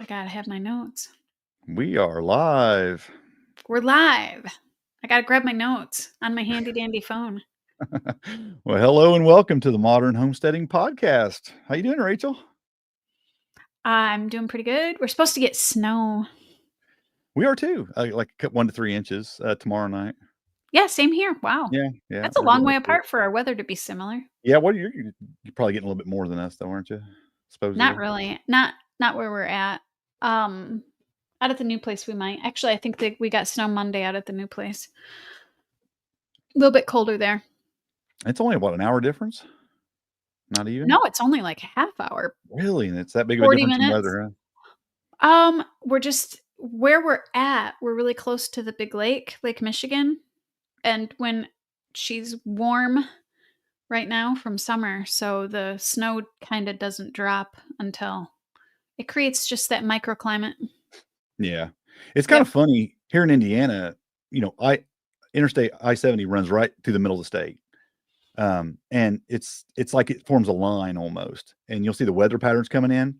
I gotta have my notes. We are live. We're live. I gotta grab my notes on my handy dandy phone. Well, hello and welcome to the Modern Homesteading Podcast. How you doing, Rachel? I'm doing pretty good. We're supposed to get snow. We are too. Like 1 to 3 inches tomorrow night. Yeah, same here. Wow. Yeah. That's a We're long getting way up there. apart for our weather to be similar. Yeah. What you're probably getting a little bit more than us, though, aren't you? Supposedly. Not really. Not where we're at. Out at the new place we might. Actually, I think that we got snow Monday out at the new place. A little bit colder there. It's only an hour difference. Not even. No, it's only like a half hour. Really, and it's that big of a 40 difference in minutes. weather, huh? We're just where we're at. We're really close to the big lake, Lake Michigan. And when she's warm right now from summer, so the snow kind of doesn't drop until it creates just that microclimate. Yeah, it's kind of funny here in Indiana. Interstate I-70 runs right through the middle of the state. And it's like it forms a line almost, and you'll see the weather patterns coming in,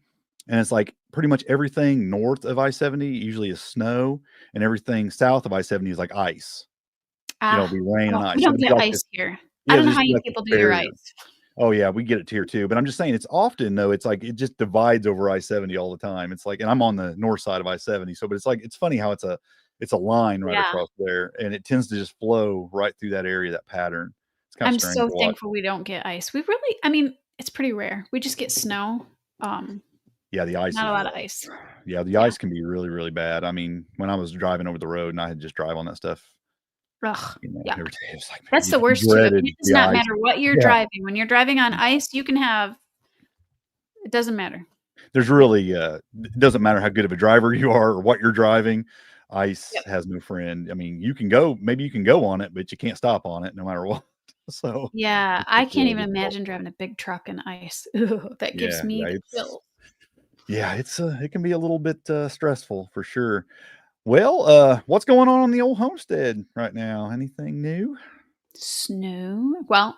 and it's like pretty much everything north of I-70 usually is snow, and everything south of I-70 is like ice. It'll be rain and ice. We don't get ice here. I don't know how you people do your ice. Oh yeah, we get it here too. But I'm just saying, it's often though. It's like it just divides over I-70 all the time. It's like, and I'm on the north side of I-70, so but it's like it's funny how it's a line right across there, and it tends to just flow right through that area, that pattern. I'm so thankful we don't get ice. It's pretty rare. We just get snow. Yeah, the ice. Not a lot of ice. Yeah, the ice can be really, really bad. I mean, when I was driving over the road and I had to just drive on that stuff. Ugh, yeah. Every day, it was like, that's the worst too. I mean, it does not matter what you're driving. When you're driving on ice, you can have. It doesn't matter. There's really it doesn't matter how good of a driver you are or what you're driving. Ice has no friend. I mean, maybe you can go on it, but you can't stop on it no matter what. So yeah, I can't even imagine driving a big truck in ice. Ooh, that gives me the chills. Yeah, it can be a little bit stressful for sure. Well, what's going on the old homestead right now? Anything new? Snow. Well,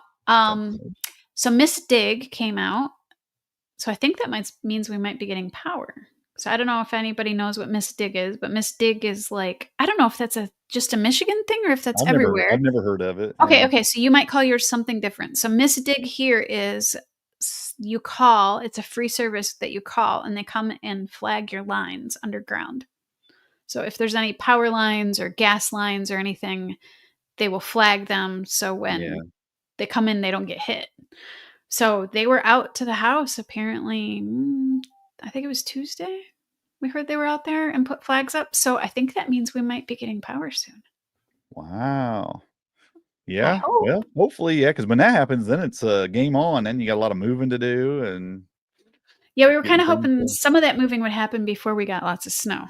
so Miss Dig came out. So I think that means we might be getting power. So I don't know if anybody knows what Miss Dig is, but Miss Dig is like, I don't know if that's just a Michigan thing or if that's everywhere. I've never heard of it. Okay. So you might call yours something different. So Miss Dig here is it's a free service that you call, and they come and flag your lines underground. So if there's any power lines or gas lines or anything, they will flag them. So when they come in, they don't get hit. So they were out to the house apparently, I think it was Tuesday. We heard they were out there and put flags up. So I think that means we might be getting power soon. Wow. Yeah. Well, hopefully, yeah, because when that happens, then it's game on. Then you got a lot of moving to do. And yeah, we were kind of hoping some of that moving would happen before we got lots of snow.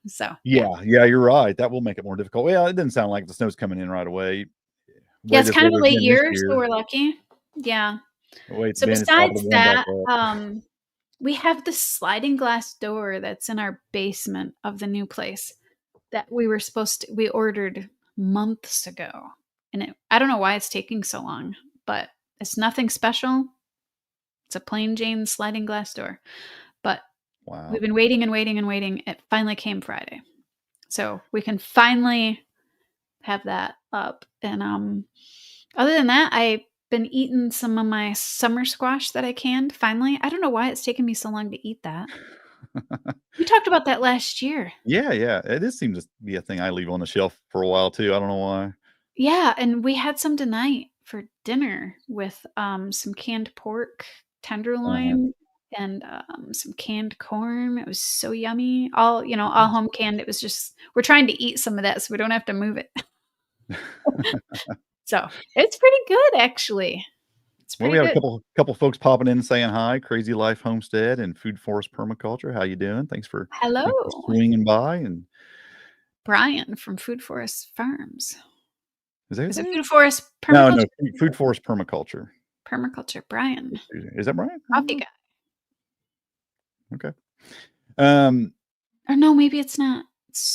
So yeah, you're right. That will make it more difficult. Well, it didn't sound like the snow's coming in right away. Yeah, it's kind of a late year, so we're lucky. Yeah. So besides that, we have the sliding glass door that's in our basement of the new place that we ordered months ago. And I don't know why it's taking so long, but it's nothing special. It's a plain Jane sliding glass door. But we've been waiting and waiting and waiting. It finally came Friday. So we can finally have that up. And other than that, I've been eating some of my summer squash that I canned finally. I don't know why it's taken me so long to eat that. We talked about that last year. Yeah. It seems to be a thing I leave on the shelf for a while too. I don't know why. Yeah, and we had some tonight for dinner with some canned pork, tenderloin, and some canned corn. It was so yummy. All home canned. It was just, we're trying to eat some of that so we don't have to move it. So it's pretty good, actually. We have a couple folks popping in and saying hi. Crazy Life Homestead and Food Forest Permaculture. How you doing? Thanks for swinging by. And Brian from Food Forest Farms. Is it Food Forest Permaculture? No, Food Forest Permaculture. Permaculture, Brian. Is that Brian? Coffee guy. Okay. Or no, maybe it's not.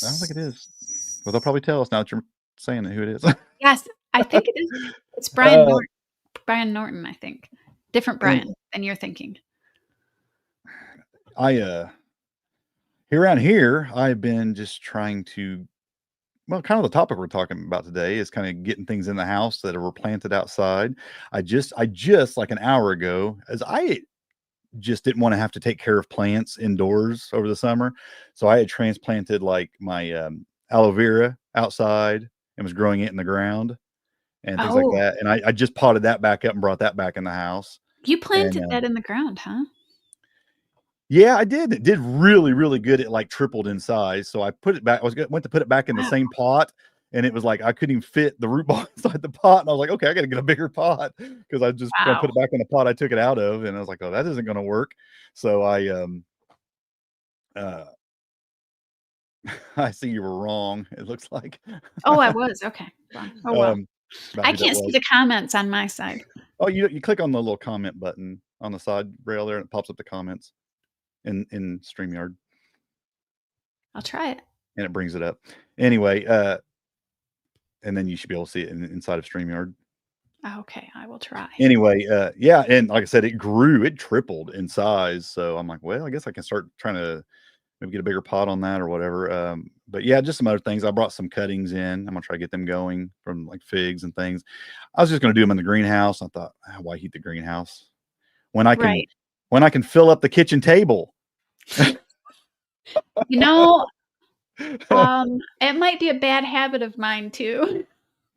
I don't think it is. Well, they'll probably tell us now that you're saying who it is. Yes, I think it is. It's Brian Norton. Brian Norton, I think. Different Brian than you're thinking. I around here, I've been just trying to, well, kind of the topic we're talking about today is kind of getting things in the house that were planted outside. I just like an hour ago, as I just didn't want to have to take care of plants indoors over the summer. So I had transplanted like my aloe vera outside and was growing it in the ground and things like Oh, that. And I just potted that back up and brought that back in the house. you And planted that in the ground, huh? yeah, I did. It did really, really good. It like tripled in size. So I put it back. Went to put it back in the Wow. same pot, and it was like I couldn't even fit the root ball inside the pot. And I was like, okay, I got to get a bigger pot because I just gonna put Wow. it back in the pot I took it out of, and I was like, oh, that isn't gonna work. So uh, I see you were wrong. It looks like Oh, I was. Okay. Well, oh well. about I who that can't see was. the comments on my side. Oh, you click on the little comment button on the side rail there, and it pops up the comments in Streamyard, I'll try it. and it brings it up. Anyway, and then you should be able to see it inside of StreamYard. Okay, I will try. Anyway, yeah, and like I said, it tripled in size. So I'm like, well, I guess I can start trying to maybe get a bigger pot on that or whatever. But yeah, just some other things. I brought some cuttings in. I'm gonna try to get them going from like figs and things. I was just gonna do them in the greenhouse. I thought, why heat the greenhouse when I can Right. fill up the kitchen table? You know, it might be a bad habit of mine too.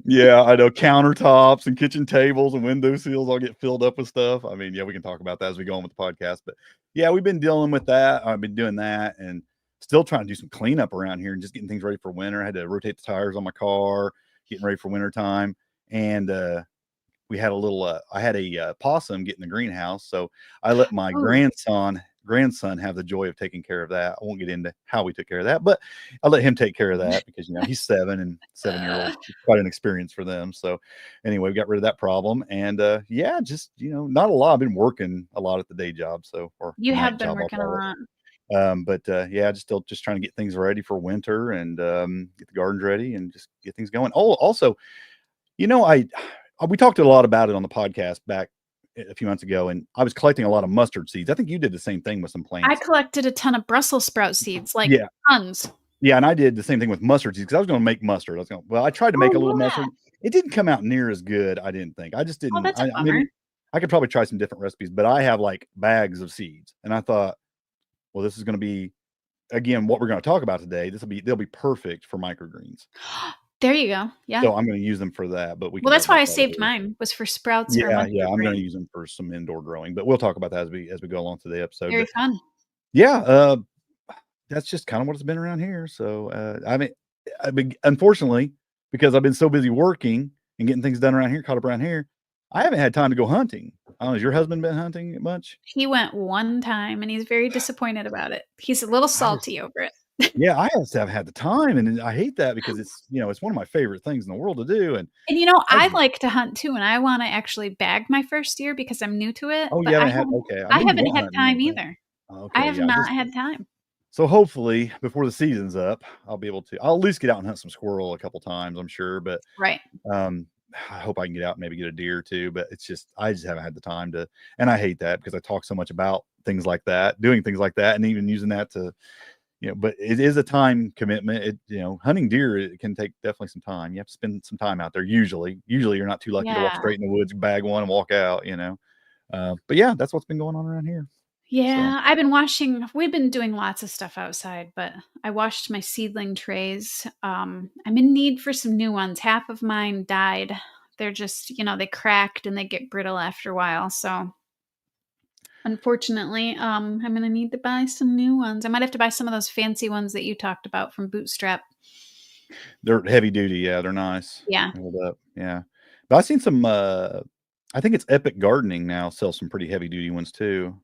Yeah, I know, countertops and kitchen tables and window sills all get filled up with stuff. I mean, yeah, we can talk about that as we go on with the podcast, but yeah, we've been dealing with that. I've been doing that and still trying to do some cleanup around here and just getting things ready for winter. I had to rotate the tires on my car, getting ready for winter time. And we had a little I had a possum get in the greenhouse, so I let my Oh, grandson have the joy of taking care of that. I won't get into how we took care of that, but I let him take care of that because he's 7 and 7-year-olds, quite an experience for them. So anyway, we got rid of that problem, and yeah, just not a lot. I've been working a lot at the day job, so, or you night have been job, I'll working a call lot. it. But yeah, just trying to get things ready for winter and get the gardens ready and just get things going. Oh, also, I we talked a lot about it on the podcast back a few months ago, and I was collecting a lot of mustard seeds. I think you did the same thing with some I plants. collected a ton of Brussels sprout seeds, like Yeah, tons. yeah, and I did the same thing with mustard seeds because I was going to make mustard. Well, I tried to make a little Oh, yeah. mustard. It didn't come out near as good. I didn't think. I just Oh, didn't. that's a bummer. Maybe I could probably try some different recipes, but I have like bags of seeds, and I thought, well, this is going to be again what we're going to talk about today. They'll be perfect for microgreens. There you go. Yeah. So I'm going to use them for that, but we Well, can talk that's why about I that saved later. mine, was for sprouts or Yeah, mustard yeah, I'm gonna green. use them for some indoor growing, but we'll talk about that as we go along to the episode. Very But fun. yeah, that's just kind of what it's been around here. So I mean, unfortunately, because I've been so busy working and getting things done around here, caught up around here, I haven't had time to go hunting. I don't know, has your husband been hunting much? He went one time, and he's very disappointed about it. He's a little I just salty over it. Yeah, I just haven't had the time, and I hate that because it's one of my favorite things in the world to do, and And, I I like to hunt too, and I wanna actually bag my first year because I'm new to it, oh, but you haven't had okay, I I knew you haven't went had hunting time and everything. either. I Okay, have yeah, I not just had time. so hopefully before the season's up, I'll at least get out and hunt some squirrel a couple times, I'm sure. But Right. um, I hope I can get out and maybe get a deer too. But I just haven't had the time to, and I hate that because I talk so much about things like that, doing things like that, and even using that to, but it is a time commitment. Hunting deer, it can take definitely some time. You have to spend some time out there. Usually you're not too lucky to walk Yeah. straight in the woods, bag one, and walk out. But yeah, that's what's been going on around here. So. Yeah, we've been doing lots of stuff outside, but I washed my seedling trays. I'm in need for some new ones. Half of mine died. They're just, they cracked and they get brittle after a while. So unfortunately, I'm gonna need to buy some new ones. I might have to buy some of those fancy ones that you talked about from Bootstrap. They're heavy duty, yeah, they're nice. Yeah. Hold up, yeah. But I've seen some, I think it's Epic Gardening now sells some pretty heavy duty ones too.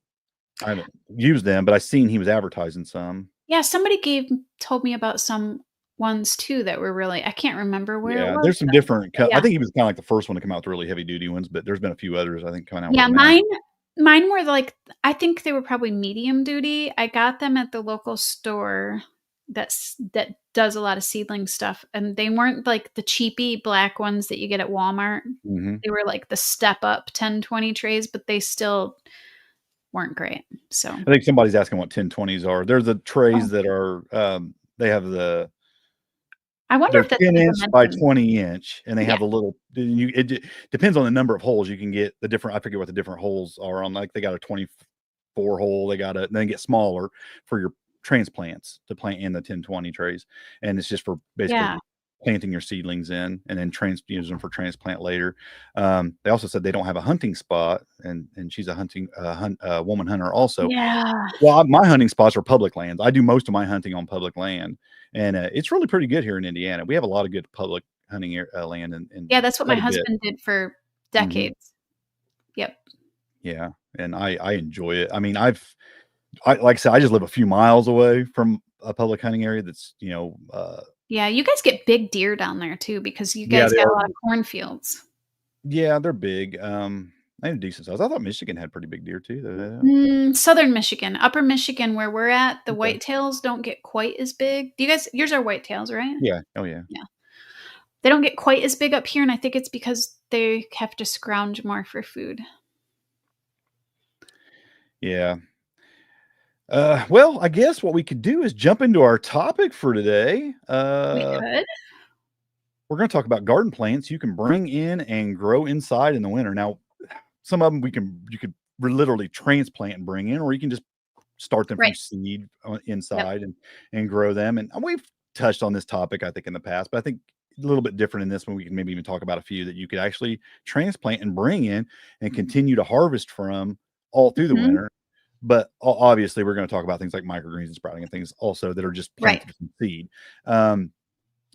I haven't used them, but I seen he was advertising some. Yeah, somebody told me about some ones too that were really, I can't remember where it Yeah, was. there's some different I Yeah. think he was kinda like the first one to come out with really heavy duty ones, but there's been a few others I think coming out with Yeah, them now. mine were like, I think they were probably medium duty. I got them at the local store that does a lot of seedling stuff, and they weren't like the cheapy black ones that you get at Walmart. Mhm. They were like the step up 10, 20 trays, but weren't great. So I think somebody's asking what 1020s are. They're the trays oh. that are, they have I wonder they're if that's 10-inch by dimension. 20-inch, and they Yeah. have a little. It depends on the number of holes you can get. The different, I forget what the different holes are on. Like they got a 24 hole. They got then get smaller for your transplants to plant in the 1020 trays, and it's just for basically Yeah. planting your seedlings in, and then use them for transplant later. They also said they don't have a hunting spot, and she's a woman hunter also. Yeah. Well, my hunting spots are public lands. I do most of my hunting on public land, and it's really pretty good here in Indiana. We have a lot of good public hunting land, and Yeah, that's what my quite a bit. husband did for decades. Yep. Yeah, and I enjoy it. I mean, like I said, I just live a few miles away from a public hunting area that's, Yeah, you guys get big deer down there too because you yeah, guys they got are. a lot of cornfields. Yeah, they're big. They have decent size. I thought Michigan had pretty big deer too. Southern Michigan, Upper Michigan, where we're at, the Okay. whitetails don't get quite as big. Do you guys? Yours are whitetails, right? Yeah. Oh yeah. Yeah. They don't get quite as big up here, and I think it's because they have to scrounge more for food. Yeah. Well, I guess what we could do is jump into our topic for today. We could. We're going to talk about garden plants you can bring in and grow inside in the winter. Now, some of them you could literally transplant and bring in, or you can just start them from Right. seed Yep. inside and grow them. And we've touched on this topic, I think, in the past, but I think a little bit different in this one. We can maybe even talk about a few that you could actually transplant and bring in and continue to harvest from all through the Mhm. winter. But obviously, we're going to talk about things like microgreens and sprouting and things also that are just Right. planted from seed.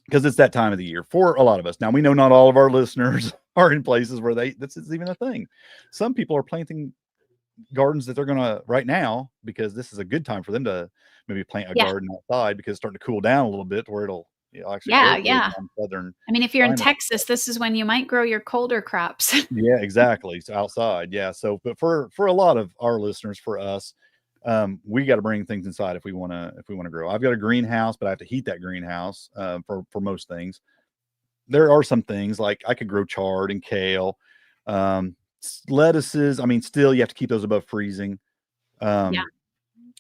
Because it's that time of the year for a lot of us. Now, we know not all of our listeners are in places where this is even a thing. Some people are planting gardens that they're going to right now because this is a good time for them to maybe plant a Yeah. garden outside because it's starting to cool down a little bit where it'll actually Yeah, work yeah. on southern I mean, if you're in climate. Texas, this is when you might grow your colder crops. Yeah, exactly. So outside. Yeah. So, but for a lot of our listeners, for us, we got to bring things inside if we want to grow. I've got a greenhouse, but I have to heat that greenhouse for most things. There are some things like I could grow chard and kale, lettuces. I mean, still you have to keep those above freezing. Yeah.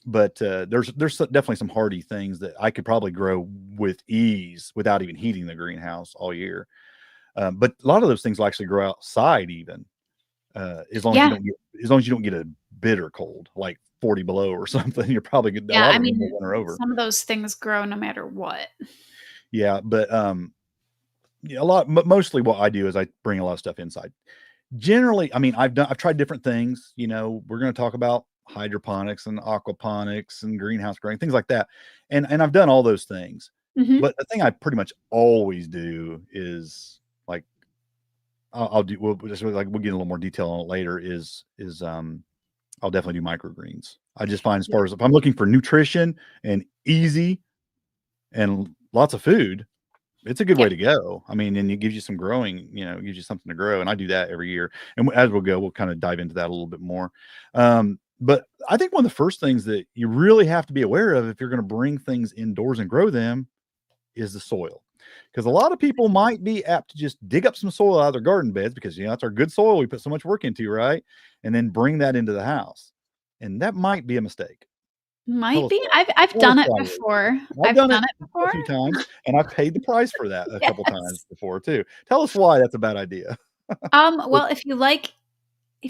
But there's definitely some hardy things that I could probably grow with ease without even heating the greenhouse all year. But a lot of those things will actually grow outside even, as long as Yeah. you don't get a bitter cold, like 40 below or something. You're probably good. A Yeah, lot I of them will mean, winter over. some of those things grow no matter what. Yeah, but yeah, mostly what I do is I bring a lot of stuff inside. Generally, I mean, I've tried different things. We're going to talk about hydroponics and aquaponics and greenhouse growing, things like that. And I've done all those things. Mhm. But the thing I pretty much always do is like I'll do we'll just we'll get a little more detail on it later is I'll definitely do microgreens. I just find as Yeah. far as if I'm looking for nutrition and easy and lots of food, it's a good way Yep. to go. I mean, and it gives you some growing, it gives you something to grow. And I do that every year. And as we'll go, we'll kind of dive into that a little bit more. But I think one of the first things that you really have to be aware of if you're going to bring things indoors and grow them is the soil. Because a lot of people might be apt to just dig up some soil out of their garden beds because, that's our good soil we put so much work into, right? And then bring that into the house. And that might be a mistake. Tell Might us be. why. I've Tell us done it why. before. I've done it a before. few times, and I've paid the price for that a couple times Yes. before too. Tell us why that's a bad idea. Well, if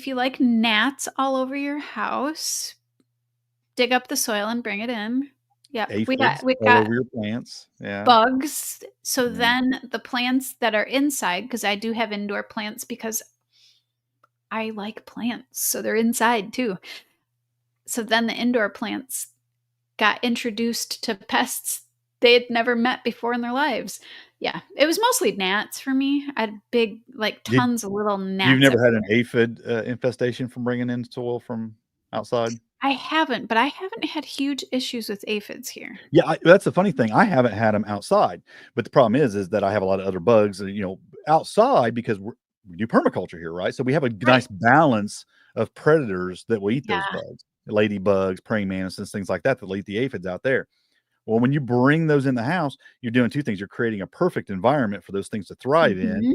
you like gnats all over your house, dig up the soil and bring it in. Yep. Aphids We've all got over your plants. Yeah. bugs. So Yeah. then the plants that are inside, because I do have indoor plants because I like plants, so they're inside too. So then the indoor plants got introduced to pests they had never met before in their lives. Yeah, it was mostly gnats for me. I had big, like Did tons of little you've gnats never had an everywhere. aphid infestation from bringing in soil from outside? I haven't, but I haven't had huge issues with aphids here. Yeah, that's the funny thing. I haven't had them outside, but the problem is that I have a lot of other bugs, outside because we do permaculture here, right? So we have a Right. nice balance of predators that will eat those Yeah. bugs, ladybugs, praying mantises, things like that will eat the aphids out there. Well, when you bring those in the house, you're doing two things. You're creating a perfect environment for those things to thrive in, Mhm.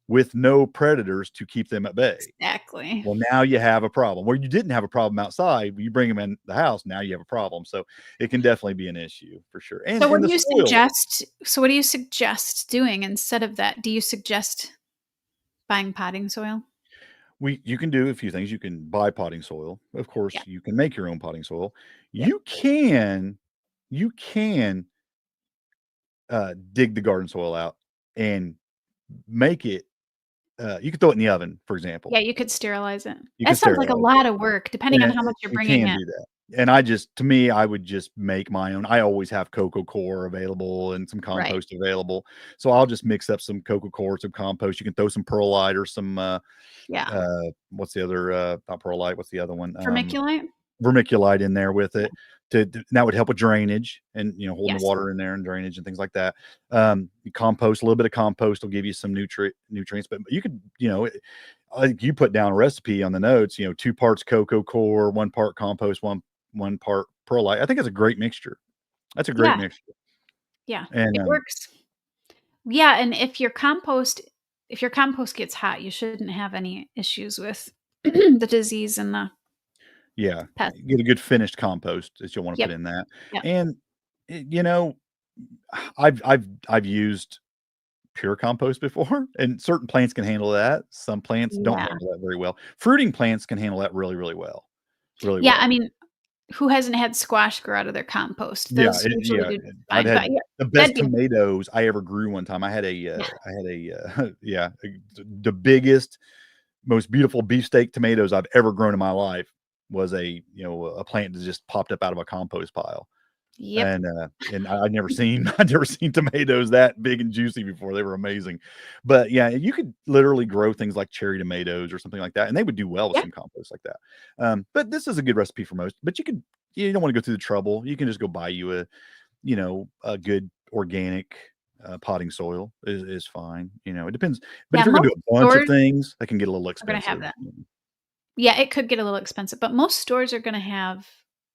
with no predators to keep them at bay. Exactly. Well, now you have a problem. Where you didn't have a problem outside, you bring them in the house, now you have a problem. So it can definitely be an issue for sure. So what And do the you soil, suggest doing instead of that? Do you suggest buying potting soil? you can do a few things. You can buy potting soil. Of course, Yeah. you can make your own potting soil. Yep. You can dig the garden soil out and make it. You could throw it in the oven, for Yeah, example. you could sterilize it. You That can sounds like a sterilize it. lot of work depending on And how much you're you bringing can in. do that. And to me, I would just make my own. I always have cocoa coir available and some Right. compost available. So I'll just mix up some cocoa coir, some compost. You can throw some perlite or some, Yeah. what's the other, not perlite, what's the other one? Vermiculite? Vermiculite in there with Yeah. it that would help with drainage and, holding the Yes. water in there and drainage and things like that. You compost, a little bit of compost will give you some nutrients, but you could, I think you put down a recipe on the notes, 2 parts cocoa coir, 1 part compost, 1 part perlite. I think it's a great mixture. That's a great Yeah. mixture. Yeah. And, It works. Yeah, and if your compost gets hot, you shouldn't have any issues with the disease and the yeah, pest. get a good finished compost that you'll wanna put Yep. in that. Yep. And, you know, I've used pure compost before, and certain plants can handle that. Some plants don't Yeah. handle that very well. Fruiting plants can handle that really, really well. Really Yeah, I well. mean, who hasn't had squash grow out of their compost? Yeah, Those usually do I've fine, but had yeah, the that'd best be tomatoes I ever grew one time. yeah. Yeah, the biggest, most beautiful beefsteak tomatoes I've ever grown in my life was a plant that just popped up out of a compost pile. Yep. And I'd never seen I'd never seen tomatoes that big and juicy before. They were amazing. But yeah, you could literally grow things like cherry tomatoes or something like that, and they would do well with Yeah. some compost like that. But this is a good recipe for most. But you don't want to go through the trouble. You can just go buy you a good organic potting soil is fine. It depends. But Yeah, if you're gonna most do a bunch of stores things, that can get a little are gonna have expensive. that. Yeah, it could get a little expensive, but most stores are gonna have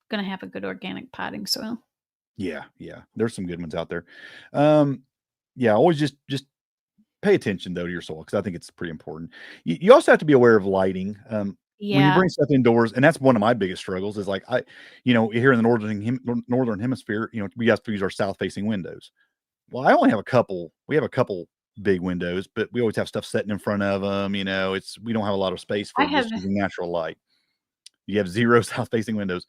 a good organic potting soil. Yeah, yeah. There's some good ones out there. Um, yeah, always just pay attention though to your soil because I think it's pretty important. You also have to be aware of lighting. When you Yeah. bring stuff indoors, and that's one of my biggest struggles is like here in the northern hemisphere, we have to use our south facing windows. Well, I only have a couple. We have a couple big windows, but we always have stuff sitting in front of them. We don't have a lot of space I for have just using natural light. You have 0 south facing windows.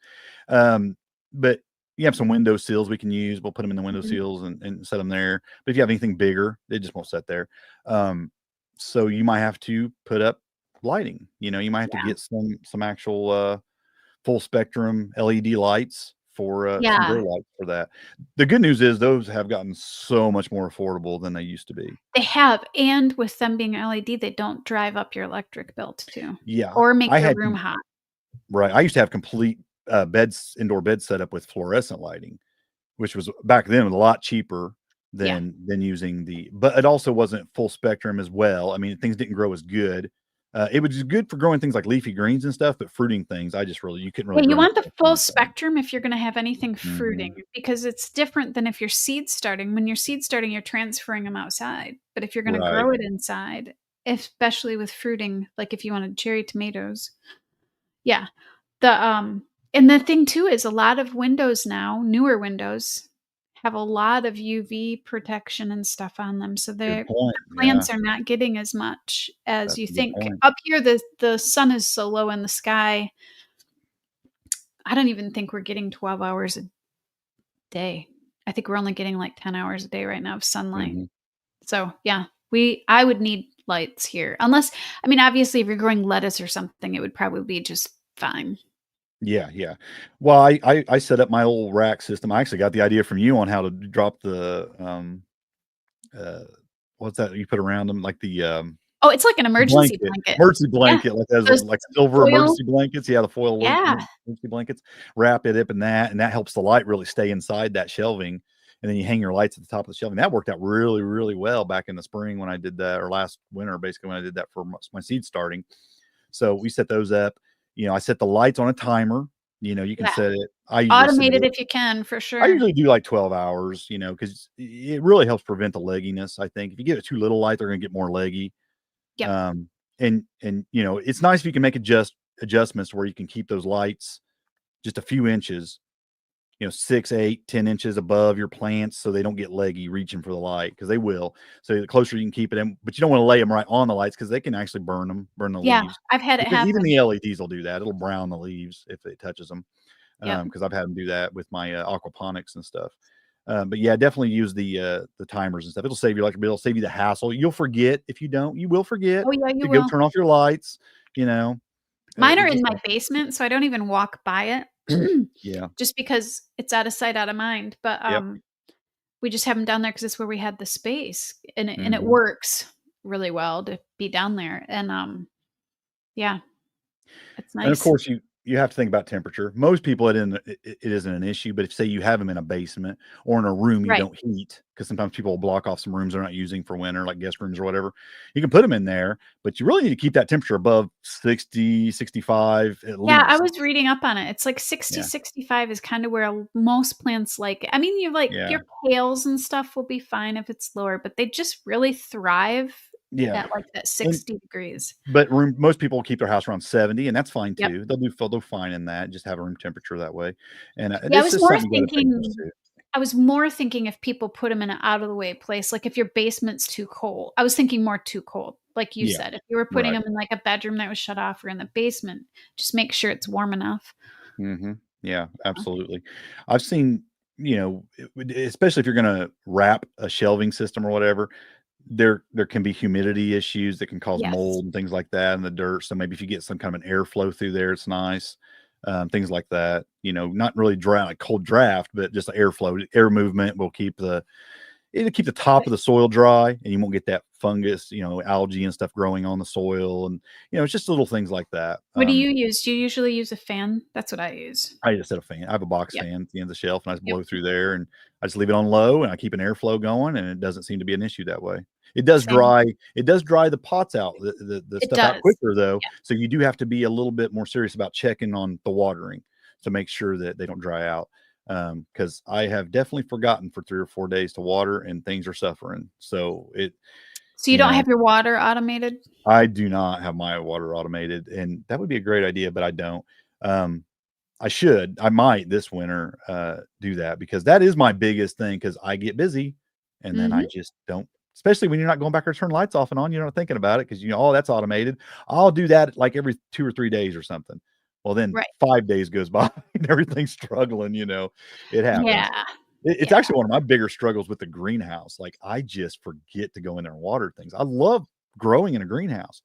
But you have some window sills we can use. We'll put them in the window mhm, sills and set them there. But if you have anything bigger, they just won't set there. So you might have to put up lighting. You might have to yeah. get some actual full spectrum LED lights for some grow Yeah, lights for that. The good news is those have gotten so much more affordable than they used to be. they have, and with them being LED, they don't drive up your electric bill too, Yeah, or make I your had room hot. right. I used to have complete indoor beds set up with fluorescent lighting, which was back then a lot cheaper Yeah. than using but it also wasn't full spectrum as well. I mean, things didn't grow as good. It was good for growing things like leafy greens and stuff, but fruiting things, you couldn't Yeah, really you grow want the anything full from anything. spectrum if you're gonna have anything fruiting, Mhm. because it's different than if you're seed starting. When you're seed starting, you're transferring them outside, but if you're gonna Right. grow it inside, especially with fruiting, like if you wanted cherry tomatoes, yeah. And the thing too is a lot of windows now, newer windows, have a lot of UV protection and stuff on them, so Good the point. Yeah, plants are not getting as much as that's you a good think. point. Up here, the sun is so low in the sky, I don't even think we're getting 12 hours a day. I think we're only getting like 10 hours a day right now of sunlight. Mhm. So, yeah, I would need lights here. Unless, I mean, obviously, if you're growing lettuce or something, it would probably be just fine. Yeah, yeah. Well, I set up my little rack system. I actually got the idea from you on how to drop uh, what's that you put around them, like Oh, it's like an emergency blanket, blanket. emergency Yeah. blanket, like those Those like silver foil. emergency blankets. Yeah, the foil Yeah. emergency blankets. Wrap it up in that, and that helps the light really stay inside that shelving. And then you hang your lights at the top of the shelving. That worked out really, really well back in the spring when I did that, or last winter, basically when I did that for my seed starting. So we set those up. I set the lights on a timer. You can Yeah. set it. I usually set Automate it it. if you can, for I sure. usually do like 12 hours. Because it really helps prevent the legginess. I think if you give it too little light, they're going to get more leggy. Yep. And you know, it's nice if you can make adjustments where you can keep those lights just a few inches, you know, 6, 8, 10 inches above your plants so they don't get leggy reaching for the light, because they will. So the closer you can keep it in, but you don't want to lay them right on the lights because they can actually burn the Yeah, leaves. I've had it Even happen. the LEDs will do that. It'll brown the leaves if it touches them. Yep. Because I've had them do that with my aquaponics and stuff. But yeah, definitely use the timers and stuff. It'll save you electric bill. It'll save you the hassle. You'll forget if you don't. You will forget Oh, yeah, you to go will. turn off your lights. You know, Mine are it in just my basement, so I don't even walk by it, yeah, just because it's out of sight, out of mind, but, yep. we just have them down there because it's where we had the space, and it Hmm. works really well to be down there, and, yeah, it's And of nice. course, you have to think about temperature. Most people, it isn't an issue, but if say you have them in a basement or in a room you Right. don't heat, because sometimes people will block off some rooms they're not using for winter, like guest rooms or whatever. You can put them in there, but you really need to keep that temperature above 60, 65 at Yeah, I least. was reading up on it. It's like 60, Yeah, 65 is kinda where most plants like it. I mean, yeah, your kales and stuff will be fine if it's lower, but they just really thrive yeah. at, like, that And 60 degrees. but most people keep their house around 70, and that's fine Yep. too. They'll do fine in that. Just have a room temperature that way, and Yeah, it's just something you got to pay attention to. I was more thinking if people put them in an out of the way place, like if your basement's too cold. I was thinking more too cold, like you Yeah, said. If you were putting right. them in, like, a bedroom that was shut off or in the basement, just make sure it's warm enough. Mhm. Yeah, Yeah. absolutely. I've seen, you know, especially if you're gonna wrap a shelving system or whatever, there can be humidity issues that can cause Yes. mold and things like that in the dirt. So maybe if you get some kind of an airflow through there, it's nice. Things like that. You know, not really dry like cold draft, but just airflow, air movement will it'll keep the top of the soil dry, and you won't get that fungus, you know, algae and stuff growing on the soil, and you know, it's just little things like that. What do you use? Do you usually use a fan? That's what I use. I just set a fan. I have a box Yep. fan at the end of the shelf, and I just Yep. blow through there, and I just leave it on low, and I keep an airflow going, and it doesn't seem to be an issue that way. It does Same. dry. It does dry the pots out, the It stuff out does. quicker though. Yeah, So you do have to be a little bit more serious about checking on the watering to make sure that they don't dry out. Because I have definitely forgotten for 3 or 4 days to water, and things are suffering. So so you you don't know, have your water automated? I do not have my water automated, and that would be a great idea, but I don't. Um, I should. I might this winter do that, because that is my biggest thing, because I get busy and then I Mhm. just don't, especially when you're not going back or turn lights off and on, you're not thinking about it because you know, oh, that's automated. I'll do that like every 2 or 3 days or something. Well, then Right. 5 days goes by and everything's struggling, you know. It happens. Yeah. It's Yeah. actually one of my bigger struggles with the greenhouse. Like I just forget to go in there and water things. I love growing in a greenhouse,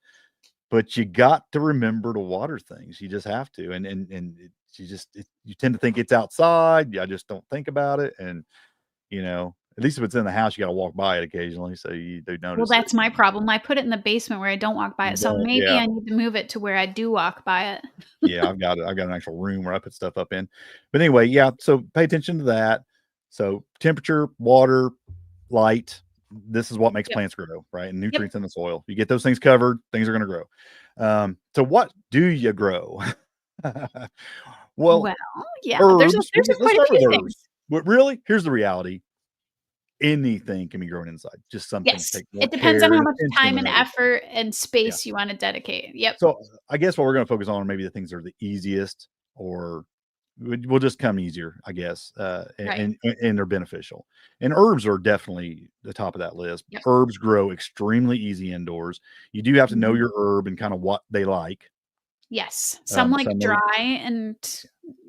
but you got to remember to water things. You just have to, you tend to think it's outside. I just don't think about it, and you know, at least if it's in the house, you got to walk by it occasionally, so you do Well, notice it. that's my problem. I put it in the basement where I don't walk by You it, so don't, maybe yeah, I need to move it to where I do walk by it. yeah. I've got an actual room where I put stuff up in, but anyway, yeah. So pay attention to that. So temperature, water, light. This is what makes Yep. plants grow, right? And Yep. nutrients in the soil. You get those things covered, things are going to grow. So what do you grow? Well, Well, yeah, herbs. there's Let's quite a start with few things. herbs. But really, here's the reality: anything can be grown inside. Just some things Yes, take more it depends care on how and much attention time than and others. effort and Yeah. space you wanna dedicate. Yep. So I guess what we're going to focus on are maybe the things that are the easiest, or will just come easier, I guess, Right. and they're beneficial. And herbs are definitely the top of that list. Yep. Herbs grow extremely easy indoors. You do have to know Mhm. your herb and kind of what they like. Yes. Some like Some may, dry and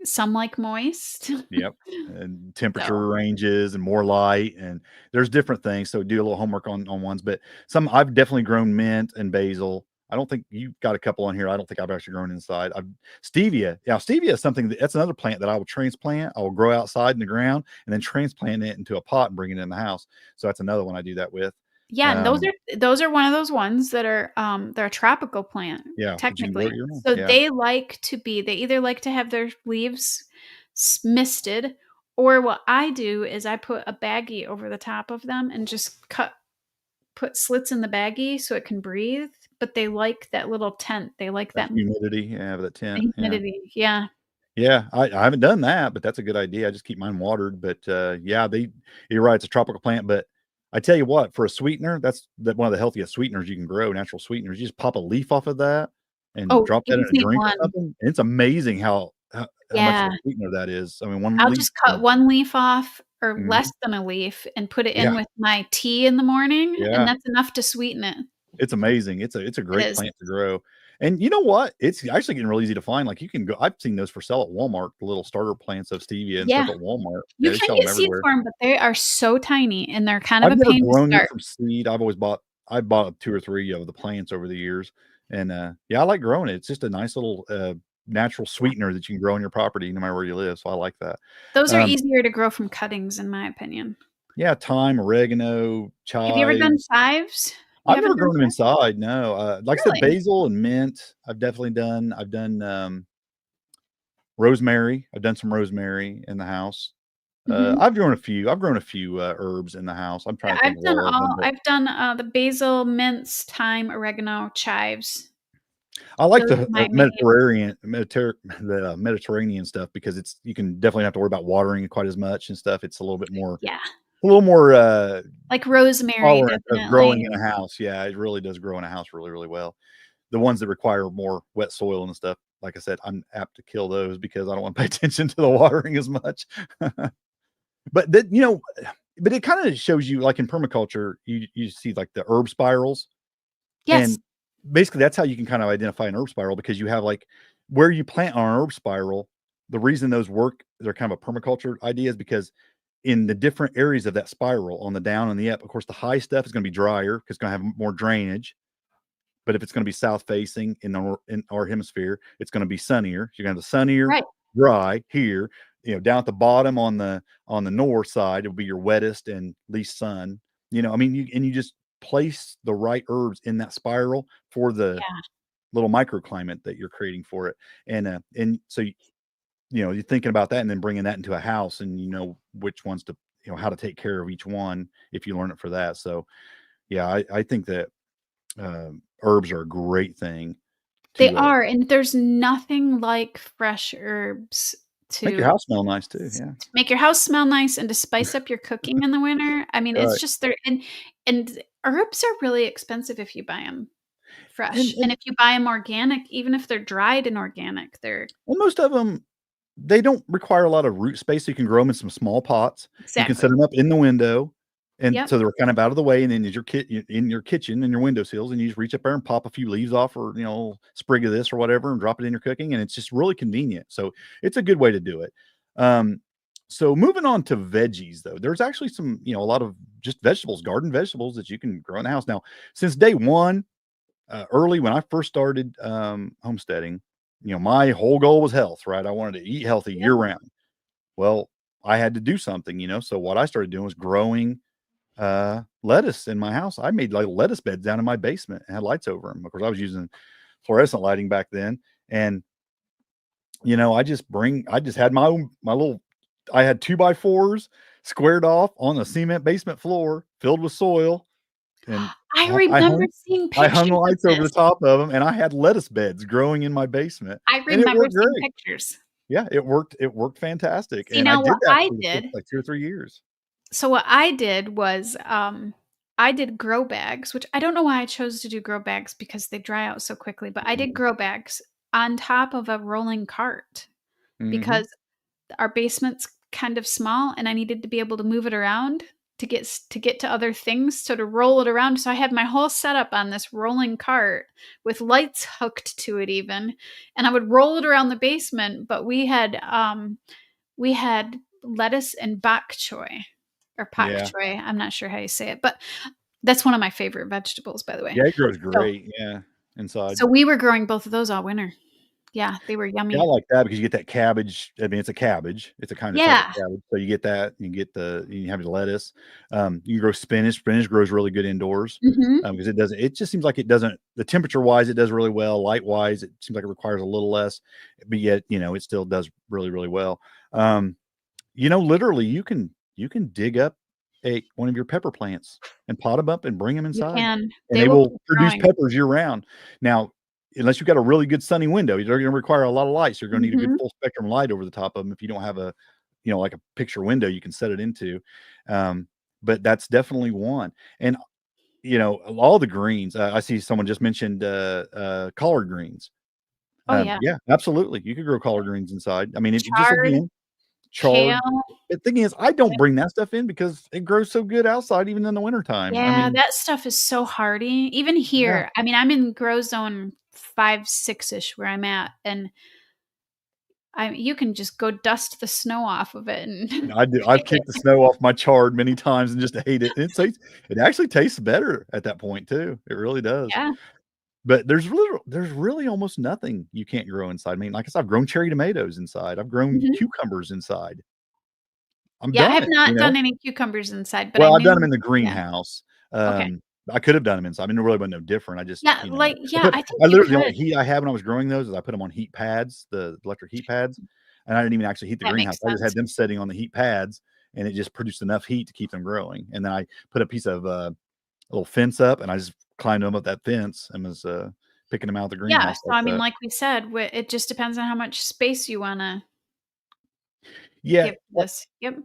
some like moist. yep, and So, temperature ranges and more light, and there's different things. So do a little homework on ones, but some I've definitely grown mint and basil. I don't think you've got a couple on here. I don't think I've actually grown inside. I've stevia. Yeah, stevia is something that's another plant that I will transplant. I will grow outside in the ground and then transplant it into a pot and bring it in the house. So that's another one I do that with. yeah, and Um, those are one of those ones that are, they're a tropical plant, yeah, but you can grow it technically. year round. So Yeah. they either like to have their leaves misted, or what I do is I put a baggie over the top of them and just put slits in the baggie so it can breathe, but they like that little tent. They like That that humidity, yeah, that tent. Yeah. humidity. Yeah. Yeah, I haven't done that, but that's a good idea. I just keep mine watered. But yeah, you're right, it's a tropical plant, but I tell you what, for a sweetener, that's one of the healthiest sweeteners you can grow, natural sweeteners. You just pop a leaf off of that and Oh, drop you that in just a need drink or 1. something. It's amazing how much of Yeah. a sweetener that is. I mean, 1 I'll leaf just cut 1 leaf off or Mhm. less than a leaf and put it Yeah, in with my tea in the morning, and yeah. that's enough to sweeten it. It's amazing. It's a It great is. plant to grow. And you know what? It's actually getting really easy to find. Like, you can go I've seen those for sale at Walmart, the little starter plants of stevia and Yeah. stuff at Walmart. You Yeah, they can sell them get seeds everywhere. for them, but they are so tiny, and they're kind of I've a never pain to grown them start. from seed. I bought 2 or 3 of the plants over the years, and, yeah, I like growing it. It's just a nice little, natural Yeah. sweetener that you can grow on your property no matter where you live, so I like that. Those are Um, easier to grow from cuttings, in my opinion. yeah, thyme, oregano, Have you ever done chives. chives? You I've haven't never done grown them chives? inside, no, like I said, Really? basil and mint, I've definitely done. I've done, rosemary. I've done some rosemary in the house. Mhm. I've grown a few, herbs in the house. I'm Yeah, trying to think of all of them, but I've done, the basil, mints, thyme, oregano, chives. I like Those are the my main. The Mediterranean stuff because it's you can definitely not have to worry about watering it quite as much and stuff. It's Yeah. a little more, Like rosemary, tolerant of growing definitely. in a house. Yeah, it really does grow in a house really, really well. The ones that require more wet soil and stuff, like I said, I'm apt to kill those because I don't wanna pay attention to the watering as much. But that but it kinda shows you, like, in permaculture, you see, like, the herb spirals, Yes. and basically, that's how you can kind of identify an herb spiral because you have, like, where you plant on an herb spiral, the reason those work, they're kind of a permaculture idea is because in the different areas of that spiral, on the down and the up, of course, the high stuff is gonna be drier 'cause it's gonna have more drainage. But if it's going to be south facing in our hemisphere, it's going to be sunnier. You're going to have the sunnier, Right. dry here. Down at the bottom on the north side, it'll be your wettest and least sun. I mean, you just place the right herbs in that spiral for the Yeah. little microclimate that you're creating for it. And so you're thinking about that and then bringing that into a house, and which ones to how to take care of each one if you learn it for that. So yeah, I think that herbs are a great thing They to, are, and there's nothing like fresh herbs make your to house smell nice too, yeah. to make your house smell nice and to spice up your cooking in the winter. I mean, it's Right, just there, and herbs are really expensive if you buy them and fresh, and and if you buy them organic, even if they're dried and organic, they're and most of them, they don't require a lot of root space, so you can grow them in some small pots. You can set exactly. them up in the window, and Yep. so they're kind of out of the way, and then as your in your kitchen and your window sills, and you just reach up there and pop a few leaves off or, sprig of this or whatever and drop it in your cooking, and it's just really convenient. So, it's a good way to do it. Um, so moving on to veggies, though, there's actually a lot of just vegetables, garden vegetables that you can grow in the house. Now, since day one, early when I first started, homesteading, my whole goal was health, right? I wanted to eat healthy year Yeah. round. Well, I had to do something, so what I started doing was growing, lettuce in my house. I made, like, lettuce beds down in my basement and had lights over them. Of course, I was using fluorescent lighting back then, and, I just had my little I had 2 by 4s squared off on the cement basement floor filled with soil, and I I remember hung seeing I hung pictures of lights over the this. top of them, and I had lettuce beds growing in my basement, I and it remember worked seeing great. pictures. Yeah, it worked fantastic, See, and I now did what that I for the first, did like, 2 or 3 years. so what I did was, I did grow bags, which I don't know why I chose to do grow bags because they dry out so quickly, but I did Mhm, grow bags on top of a rolling cart mhm. because our basement's kind of small and I needed to be able to move it around to get to other things, so to roll it around, so I had my whole setup on this rolling cart with lights hooked to it even, and I would roll it around the basement, but we had lettuce and bok choy or pak Yeah. choy, I'm not sure how you say it, but that's one of my favorite vegetables, by the way. Yeah, it grows So great, yeah, inside. so we were growing both of those all winter. Yeah, they were Yeah, I yummy. like that because you get that cabbage. I mean, it's a cabbage. It's a kind of type of Yeah. cabbage. So you get that, you have the lettuce. You can grow spinach. Spinach grows really good indoors, Mhm. because it just seems like it doesn't, the temperature-wise, it does really well. Light-wise, it seems like it requires a little less, but yet, it still does really, really well. Um, literally, you can dig up one of your pepper plants and pot them up and bring them You inside, can. and They they will will keep produce growing. peppers year round. Now, unless you've got a really good sunny window, you're gonna require a lot of light, so you're gonna need a good Mhm. full spectrum light over the top of them if you don't have like a picture window you can set it into. Um, but that's definitely one. And, all the greens, I see someone just mentioned, collard greens. Oh, yeah. Yeah, absolutely. You could grow collard greens inside. I mean, it just, Chard, again, chard. kale. The thing is, I don't Yep. bring that stuff in because it grows so good outside even in the wintertime. I Yeah, mean, that stuff is so hardy. Even yeah, here, I mean, I'm in grow zone 5, 6-ish where I'm at, and you can just go dust the snow off of it and I do. I've pick kicked the it. snow off my chard many times and just hate it. It actually tastes better at that point too. It really does. Yeah. But there's really almost nothing you can't grow inside. I mean, like I said, I've grown cherry tomatoes inside. I've grown Mhm. cucumbers inside. I'm Yeah, I done have it, not done any cucumbers inside, but I Well, I've done them knew. in the Yeah, greenhouse. okay. I could have done them inside. I mean, it really wasn't no different. I just, Yeah, like, I yeah, put I think I you literally the only could. heat I had when I was growing those is I put them on heat pads, the electric heat pads, and I didn't even actually heat the That greenhouse. makes I just had sense. them sitting on the heat pads, and it just produced enough heat to keep them growing. And then I put a piece of, a little fence up, and I just climbed them up that fence and was, picking them out of the Yeah, greenhouse so, like I mean, that. like we said, it just depends on how much space you wanna Yeah, give this. Yep,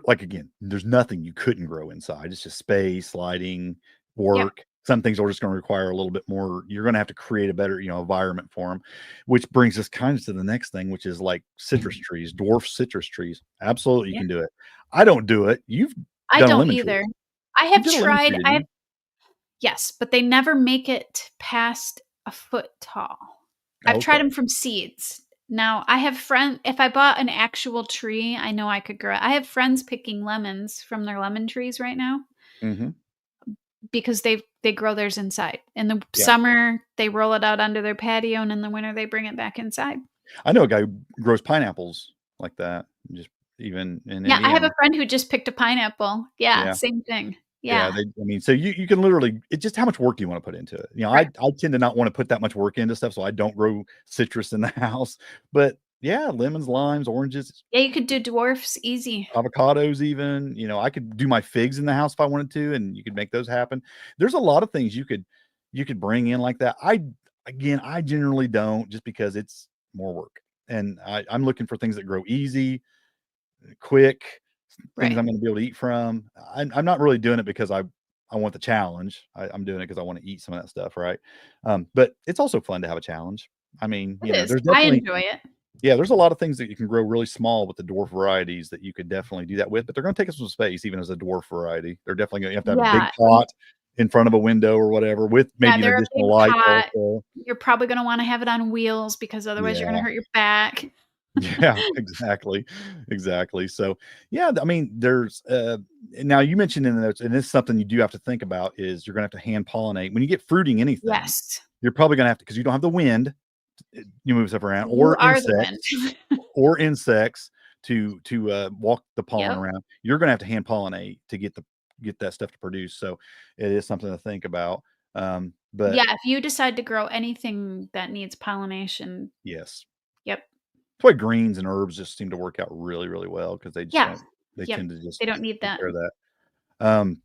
again, there's nothing you couldn't grow inside. It's just space, lighting, yep, work. Some things are just going to require a little bit more. You're going to have to create a better, environment for them, which brings us kind of to the next thing, which is like citrus trees, dwarf citrus trees. Absolutely, you yeah. can do it. I don't do it. You've I done a don't lemon tree. either. I You have did a lemon tried tree, didn't I have you? Yes, but they never make it past a foot tall. I've tried Okay. them from seeds. Now, I have if I bought an actual tree, I know I could grow it. I have friends picking lemons from their lemon trees right now Hmm. because they grow theirs inside. In the Yeah. summer, they roll it out under their patio, and in the winter, they bring it back inside. I know a guy who grows pineapples like that, just even in Yeah, I have a Indiana. friend who just picked a pineapple. Yeah, Yeah. same thing. Yeah, Yeah, I mean, so you can literally it's just how much work do you wanna put into it? I right. I tend to not wanna put that much work into stuff, so I don't grow citrus in the house, but yeah, lemons, limes, oranges, Yeah, you could do dwarfs easy. avocados even, I could do my figs in the house if I wanted to, and you could make those happen. There's a lot of things you could bring in like that. I generally don't just because it's more work, and I'm looking for things that grow easy, quick, things Right. I'm gonna be able to eat from. I'm not really doing it because I want the challenge. I'm doing it because I want to eat some of that stuff, right? But it's also fun to have a challenge. I mean, It is. there's I definitely enjoy it. yeah, there's a lot of things that you can grow really small with the dwarf varieties that you could definitely do that with, but they're gonna take up some space even as a dwarf variety. They're definitely gonna you have to have a big Yeah, pot in front of a window or whatever with yeah, maybe an they're a additional big light pot. also. You're probably gonna wanna have it on wheels because otherwise you're gonna Yeah. hurt your back. Yeah, exactly, exactly. So, yeah, I mean, there's now you mentioned in the notes, and this is something you do have to think about is you're gonna have to hand pollinate when you get fruiting anything. Yes. You're probably gonna have to because you don't have the wind. You move stuff around, You are the wind. or insects to walk the pollen Yep. around. You're gonna have to hand pollinate to get that stuff to produce. So it is something to think about. But Yeah, if you decide to grow anything that needs pollination, yes, yep. that's why greens and herbs just seem to work out really, really well because they just Yeah. don't. They Yep. tend to just They don't need take that. care of that. Um,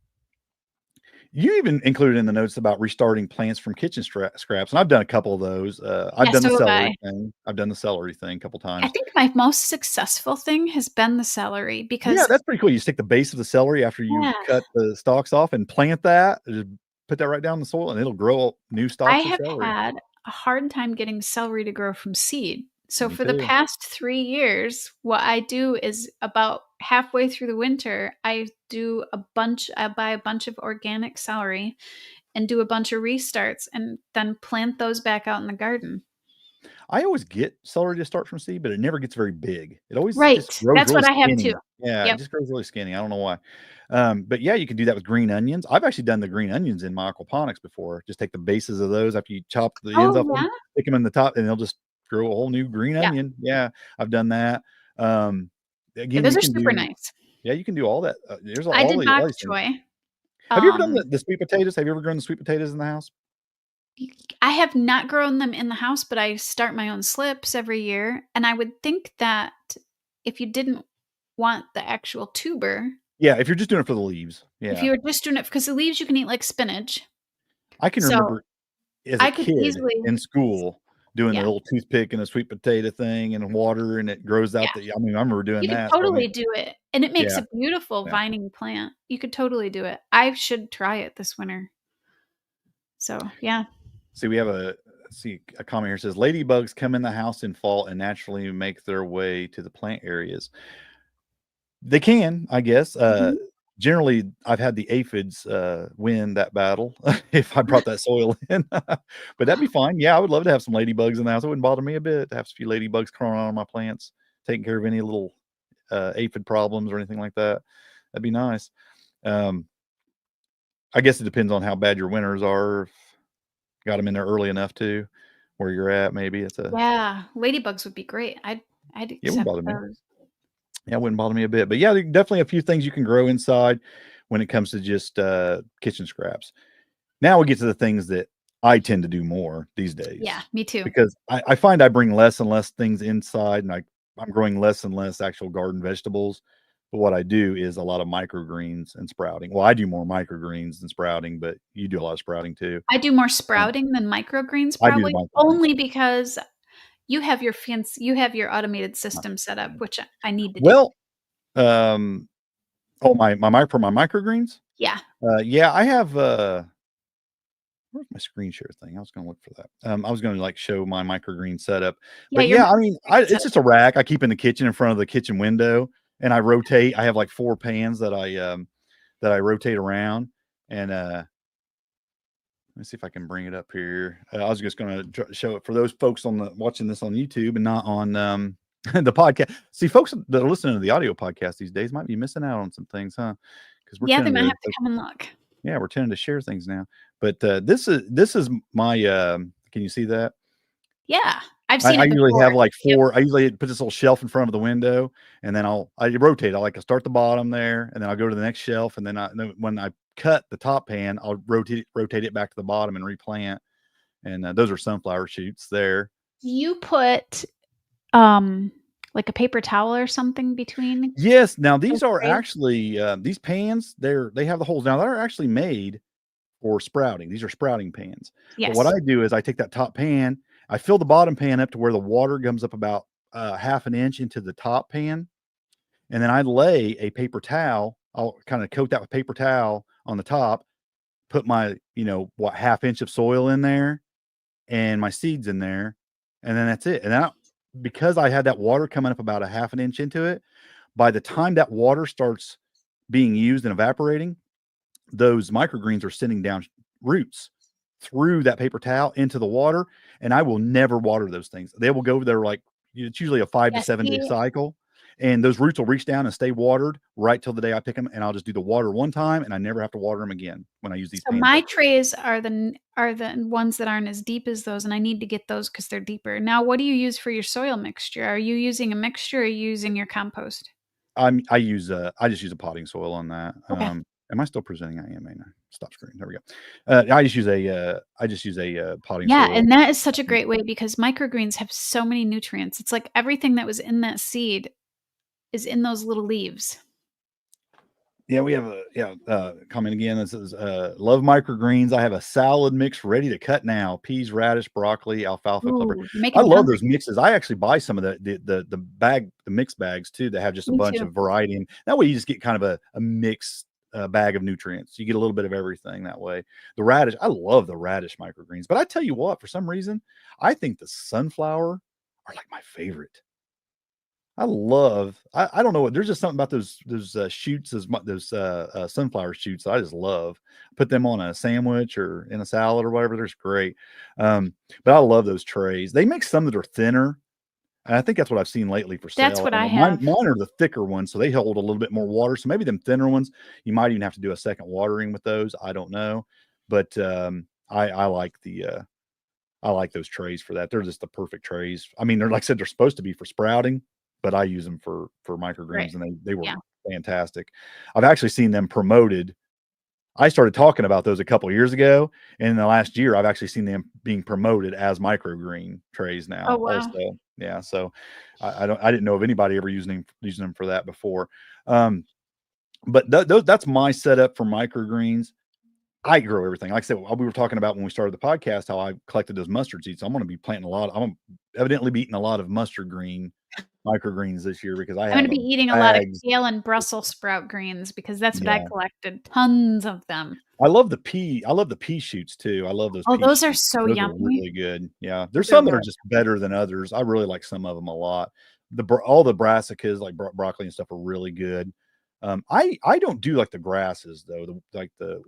you even included in the notes about restarting plants from kitchen scraps, and I've done a couple of those. I've Yeah, done the so have celery I. thing. I've done the celery thing a couple I times. think my most successful thing has been the celery Yeah, because that's pretty cool. You stick the base of the celery after you yeah, cut the stalks off and plant that. Just put that right down in the soil, and it'll grow new I stalks of have celery. had a hard time getting celery to grow from seed. So Me for the too. past 3 years, what I do is about halfway through the winter, I buy a bunch of organic celery and do a bunch of restarts and then plant those back out in the garden. I always get celery to start from seed, but it never gets very big. It always just Right. grows That's really what I have too. skinny. Yeah, it Yep. just grows really skinny. I don't know why. But yeah, you can do that with green onions. I've actually done the green onions in my aquaponics before. Just take the bases of those after you chop the ends Oh, off them, yeah? stick them in the top, and they'll just grow a whole new green Yeah. onion. Yeah, I've done that. Um, Yeah, again, those you are can super do nice. yeah, you can do all that. There's I did all bok these things. choy. Have you ever done Um, the sweet potatoes? Have you ever grown the sweet potatoes in the house? I have not grown them in the house, but I start my own slips every year, and I would think that if you didn't want the actual tuber, Yeah, if you're just doing it for the leaves. if Yeah. you were just doing it because the leaves you can eat like spinach. I can So, remember as a I could kid easily in school doing the little toothpick and a sweet potato thing and water, and it grows out Yeah. I mean, I remember doing You could that. So, I mean, totally do it, and it makes yeah, a beautiful yeah. vining plant. You could totally do it. I should try it this winter. So, yeah. See, we have a comment here says ladybugs come in the house in fall and naturally make their way to the plant areas. They can, I guess. Mhm. Generally, I've had the aphids win that battle if I brought that soil in, but that'd be fine. Yeah, I would love to have some ladybugs in the house. It wouldn't bother me a bit to have a few ladybugs crawling on my plants, taking care of any little aphid problems or anything like that. That'd be nice. I guess it depends on how bad your winters are. If got them in there early enough too, where you're at. Maybe it's a Yeah, ladybugs would be great. I'd it wouldn't accept bother me. those. Yeah, it wouldn't bother me a bit. But yeah, there are definitely a few things you can grow inside when it comes to just kitchen scraps. Now we get to the things that I tend to do more these days. Yeah, me too. Because I find I bring less and less things inside, and I'm growing less and less actual garden vegetables. But what I do is a lot of microgreens and sprouting. Well, I do more microgreens than sprouting, but you do a lot of sprouting too. I do more sprouting than microgreens I do the probably, microgreens. only because you have your automated system set up, which I need to do. Well, oh, my microgreens? Yeah. Yeah, I have, where's my screen share thing? I was gonna look for that. I was gonna, like, show my microgreen setup. Yeah, But, your yeah, I mean, microgreen it's setup. just a rack I keep in the kitchen in front of the kitchen window, and I rotate. I have, like, 4 pans that I rotate around, and, let me see if I can bring it up here. I was just gonna show it for those folks watching this on YouTube and not on, the podcast. See, folks that are listening to the audio podcast these days might be missing out on some things, huh? Because Yeah, they might have to come and look. yeah, we're tending to share things now. But this is my can you see that? Yeah, I've I, seen I it usually before. have like Yep. I usually put this little shelf in front of the window, and then I rotate. I like to start the bottom there, and then I'll go to the next shelf, and then when I cut the top pan, I'll rotate it back to the bottom and replant. And those are sunflower shoots there. Do you put like a paper towel or something between? Yes. Now these are Okay. actually these pans. They have the holes. Now they're actually made for sprouting. These are sprouting pans. But what Yes. I do is I take that top pan, I fill the bottom pan up to where the water comes up about half an inch into the top pan, and then I lay a paper towel. I'll kind of coat that with paper towel on the top, put my half inch of soil in there, and my seeds in there, and then that's it. And because I had that water coming up about a half an inch into it, by the time that water starts being used and evaporating, those microgreens are sending down roots through that paper towel into the water, and I will never water those things. They will go there like it's usually a 5 to Yeah, 7 day see, cycle, and those roots will reach down and stay watered right till the day I pick them, and I'll just do the water one time, and I never have to water them again when I use these so pans my up here. trays are the ones that aren't as deep as those, and I need to get those because they're deeper. Now, what do you use for your soil mixture? Are you using a mixture or are you using your compost? I just use a potting soil on that. Okay. Am I still presenting? I am. Ain't I? Stop screen. There we go. I just use a potting Yeah, soil. and that is such a great way because microgreens have so many nutrients. It's like everything that was in that seed is in those little leaves. Yeah, we have a comment again that says, love microgreens. I have a salad mix ready to cut now. Peas, radish, broccoli, alfalfa, clover. Ooh, you're making I me love hungry. those mixes. I actually buy some of the mix bags too that have just a Me bunch too. of variety. And that way you just get kind of a mixed bag of nutrients. You get a little bit of everything that way. The radish, I love the radish microgreens. But I tell you what, for some reason, I think the sunflower are like my favorite. I don't know what there's just something about those shoots, those sunflower shoots that I just love. Put them on a sandwich or in a salad or whatever. They're just great. But I love those trays. They make some that are thinner, and I think that's what I've seen lately for That's sale. what And I mine, have. mine are the thicker ones, so they hold a little bit more water. So maybe them thinner ones, you might even have to do a second watering with those. I don't know, but I like I like those trays for that. They're just the perfect trays. I mean, they're like I said, they're supposed to be for sprouting, but I use them for Right. microgreens, and they work Yeah. fantastic. I've actually seen them promoted. I started talking about those a couple of years ago, and in the last year, I've actually seen them being promoted as microgreen trays Oh, now. wow. Also, yeah. So I didn't know of anybody ever using them for that before. But that's my setup for microgreens. I grow everything. Like I said, we were talking about when we started the podcast how I collected those mustard seeds. So I'm gonna be planting a lot. I'm evidently be eating a lot of mustard green microgreens this year because I I'm have gonna a be eating a lot of bags. kale and Brussels sprout greens because that's what I Yeah. collected, tons of them. I love the pea shoots too. I love those Oh, pea those are shoots. so Those are yummy. really good. Yeah. There's Those are some that are really just better than others. I really like some of them a lot. All the brassicas, like broccoli and stuff, are really good. I don't do like the grasses though, like the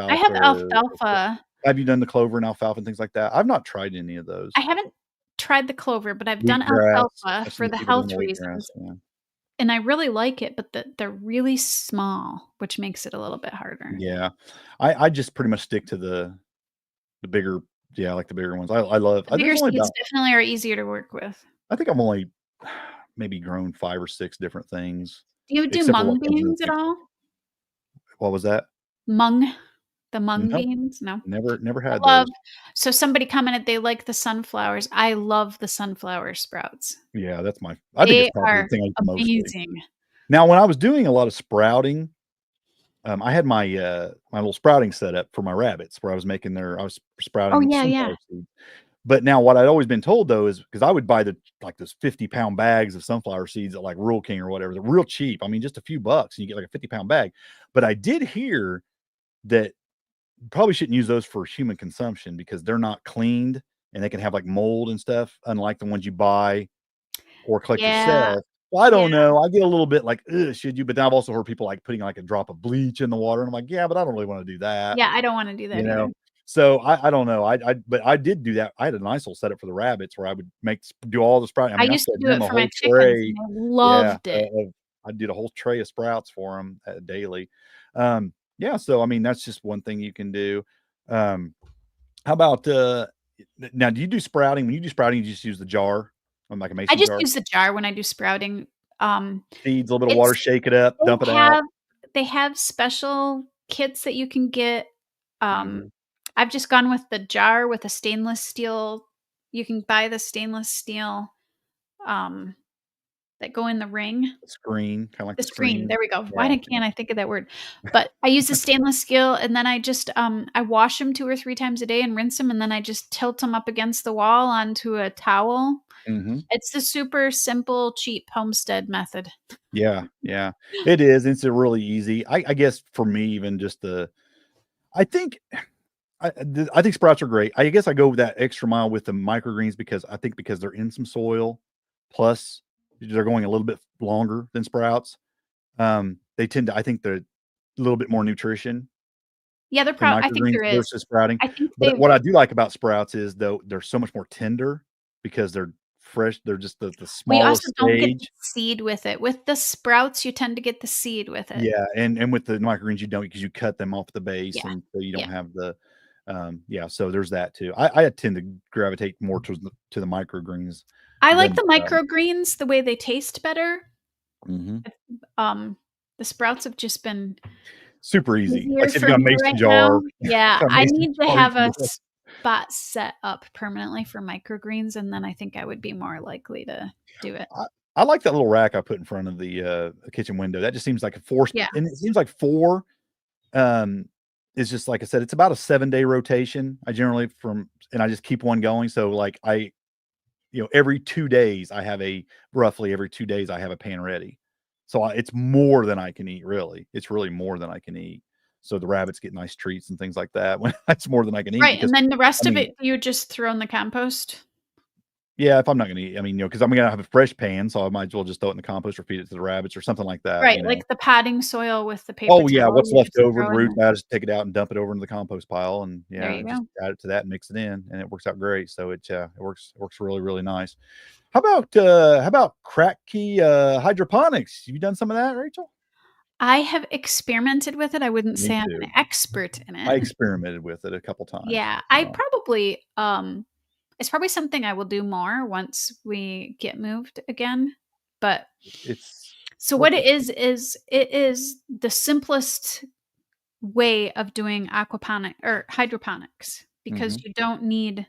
I have alfalfa or alfalfa. have you done the clover and alfalfa and things like that? I've not tried any of I those. haven't tried the clover, but I've done Wheatgrass. alfalfa I've for seen the people doing health the wheatgrass. reasons, Yeah. and I really like it, but they're really small, which makes it a little bit harder. Yeah. I just pretty much stick to the bigger, yeah, like the bigger ones. I love, The bigger there's only seeds about, definitely are easier to work with. I think I'm only maybe grown 5 or 6 different things, Do you do except for what mung comes in the beans at big stuff. all? What was that? Mung? The mung Nope, beans? No? never I had love those. so somebody commented they like the sunflowers. I love the sunflower sprouts. Yeah, I think it's They probably the are thing I eat the mostly. amazing. Now, when I was doing a lot of sprouting, I had my little sprouting setup for my rabbits where I was Oh, sprouting yeah, yeah. sunflower seeds. But now what I'd always been told though is because I would buy like those 50-pound bags of sunflower seeds at like Rural King or whatever. They're real cheap. I mean, just a few bucks and you get like a 50-pound bag. But I did hear that you probably shouldn't use those for human consumption because they're not cleaned and they can have like mold and stuff, unlike the ones you buy or collect Yeah, yourself. Well, I yeah, don't know. I get a little bit like, ugh, should you? But then I've also heard people like putting like a drop of bleach in the water. And I'm like, yeah, but I don't really want to do that. yeah, I don't wanna do You that either. know? So I don't know. But I did do that. I had a nice little setup for the rabbits where I would do all the sprouting. I I mean, I used to fed do them it a for my whole chickens, tray. and they Yeah, loved it. I did a whole tray of sprouts for them daily. Yeah, so I mean, that's just one thing you can do. Um, how about now? Do you do sprouting? When you do sprouting, you just use the jar, like a I mason just jar, use the jar when I do sprouting. seeds, a little bit of water, It's shake it up, dump it they out. have they have special kits that you can get. Um, Mhm. I've just gone with the jar with a stainless steel. You can buy the stainless steel, um, that go in the ring. Screen, kind of like The the screen, screen. there we go. Why Yeah, can't I think of that word? But I use the stainless steel, and then I just, I wash them 2 or 3 times a day and rinse them, and then I just tilt them up against the wall onto a towel. yeah. It's the super simple, cheap homestead method. Yeah, yeah, it is. It's a really easy. I guess for me, even just I think I think sprouts are great. I guess I go that extra mile with the microgreens because I think because they're in some soil, plus they're going a little bit longer than sprouts. They tend to. I think they're a little bit more nutrition Yeah, in I think microgreens there is. versus sprouting. I think But they've what I do like about sprouts is though they're so much more tender because they're fresh. They're just the we also smallest don't get the stage. seed with it. With the sprouts, you tend to get the seed with it. Yeah, and with the microgreens, you don't because you cut them off the base, Yeah, and so you yeah. don't have the, yeah. So there's that too. I tend to gravitate more to the microgreens I like than the microgreens, the way they taste better. mhm. Um, the sprouts have just been Super easy. Like easier I said, you for got a me mason right now. jar, Yeah, got a I mason need to jar you have can a do it. spot set up permanently for microgreens, and then I think I would be more likely to do it. I I like that little rack I put in front of the kitchen window. That just seems like a force, Yeah. and it seems like 4, um, is just like I said, it's about a 7-day rotation. I generally and I just keep one going. So like every 2 days I have roughly every 2 days I have a pan ready. So it's more than I can eat, really. It's really more than I can eat. So the rabbits get nice treats and things like that when that's more than I can eat Right, because and then the I rest of mean, it, you just throw in the compost? yeah, if I'm not gonna eat, I mean, because I'm gonna have a fresh pan, so I might as well just throw it in the compost or feed it to the rabbits or something like Right, that. like the potting soil with the paper Oh yeah, towel, what's you left just over, throw the in roots, there. I just take it out and dump it over into the compost pile, and There yeah, you just go. add it to that and mix it in, and it works out great. So it works really, really nice. How about crack key hydroponics? Have you done some of that, Rachel? I have experimented with it, I wouldn't Me say I'm an too. expert in I it. experimented with it a couple times. Yeah, I Yeah, probably, it's probably something I will do more once we get moved again, but it's so what worth it it. is it is the simplest way of doing aquaponic or hydroponics because Mhm. you don't need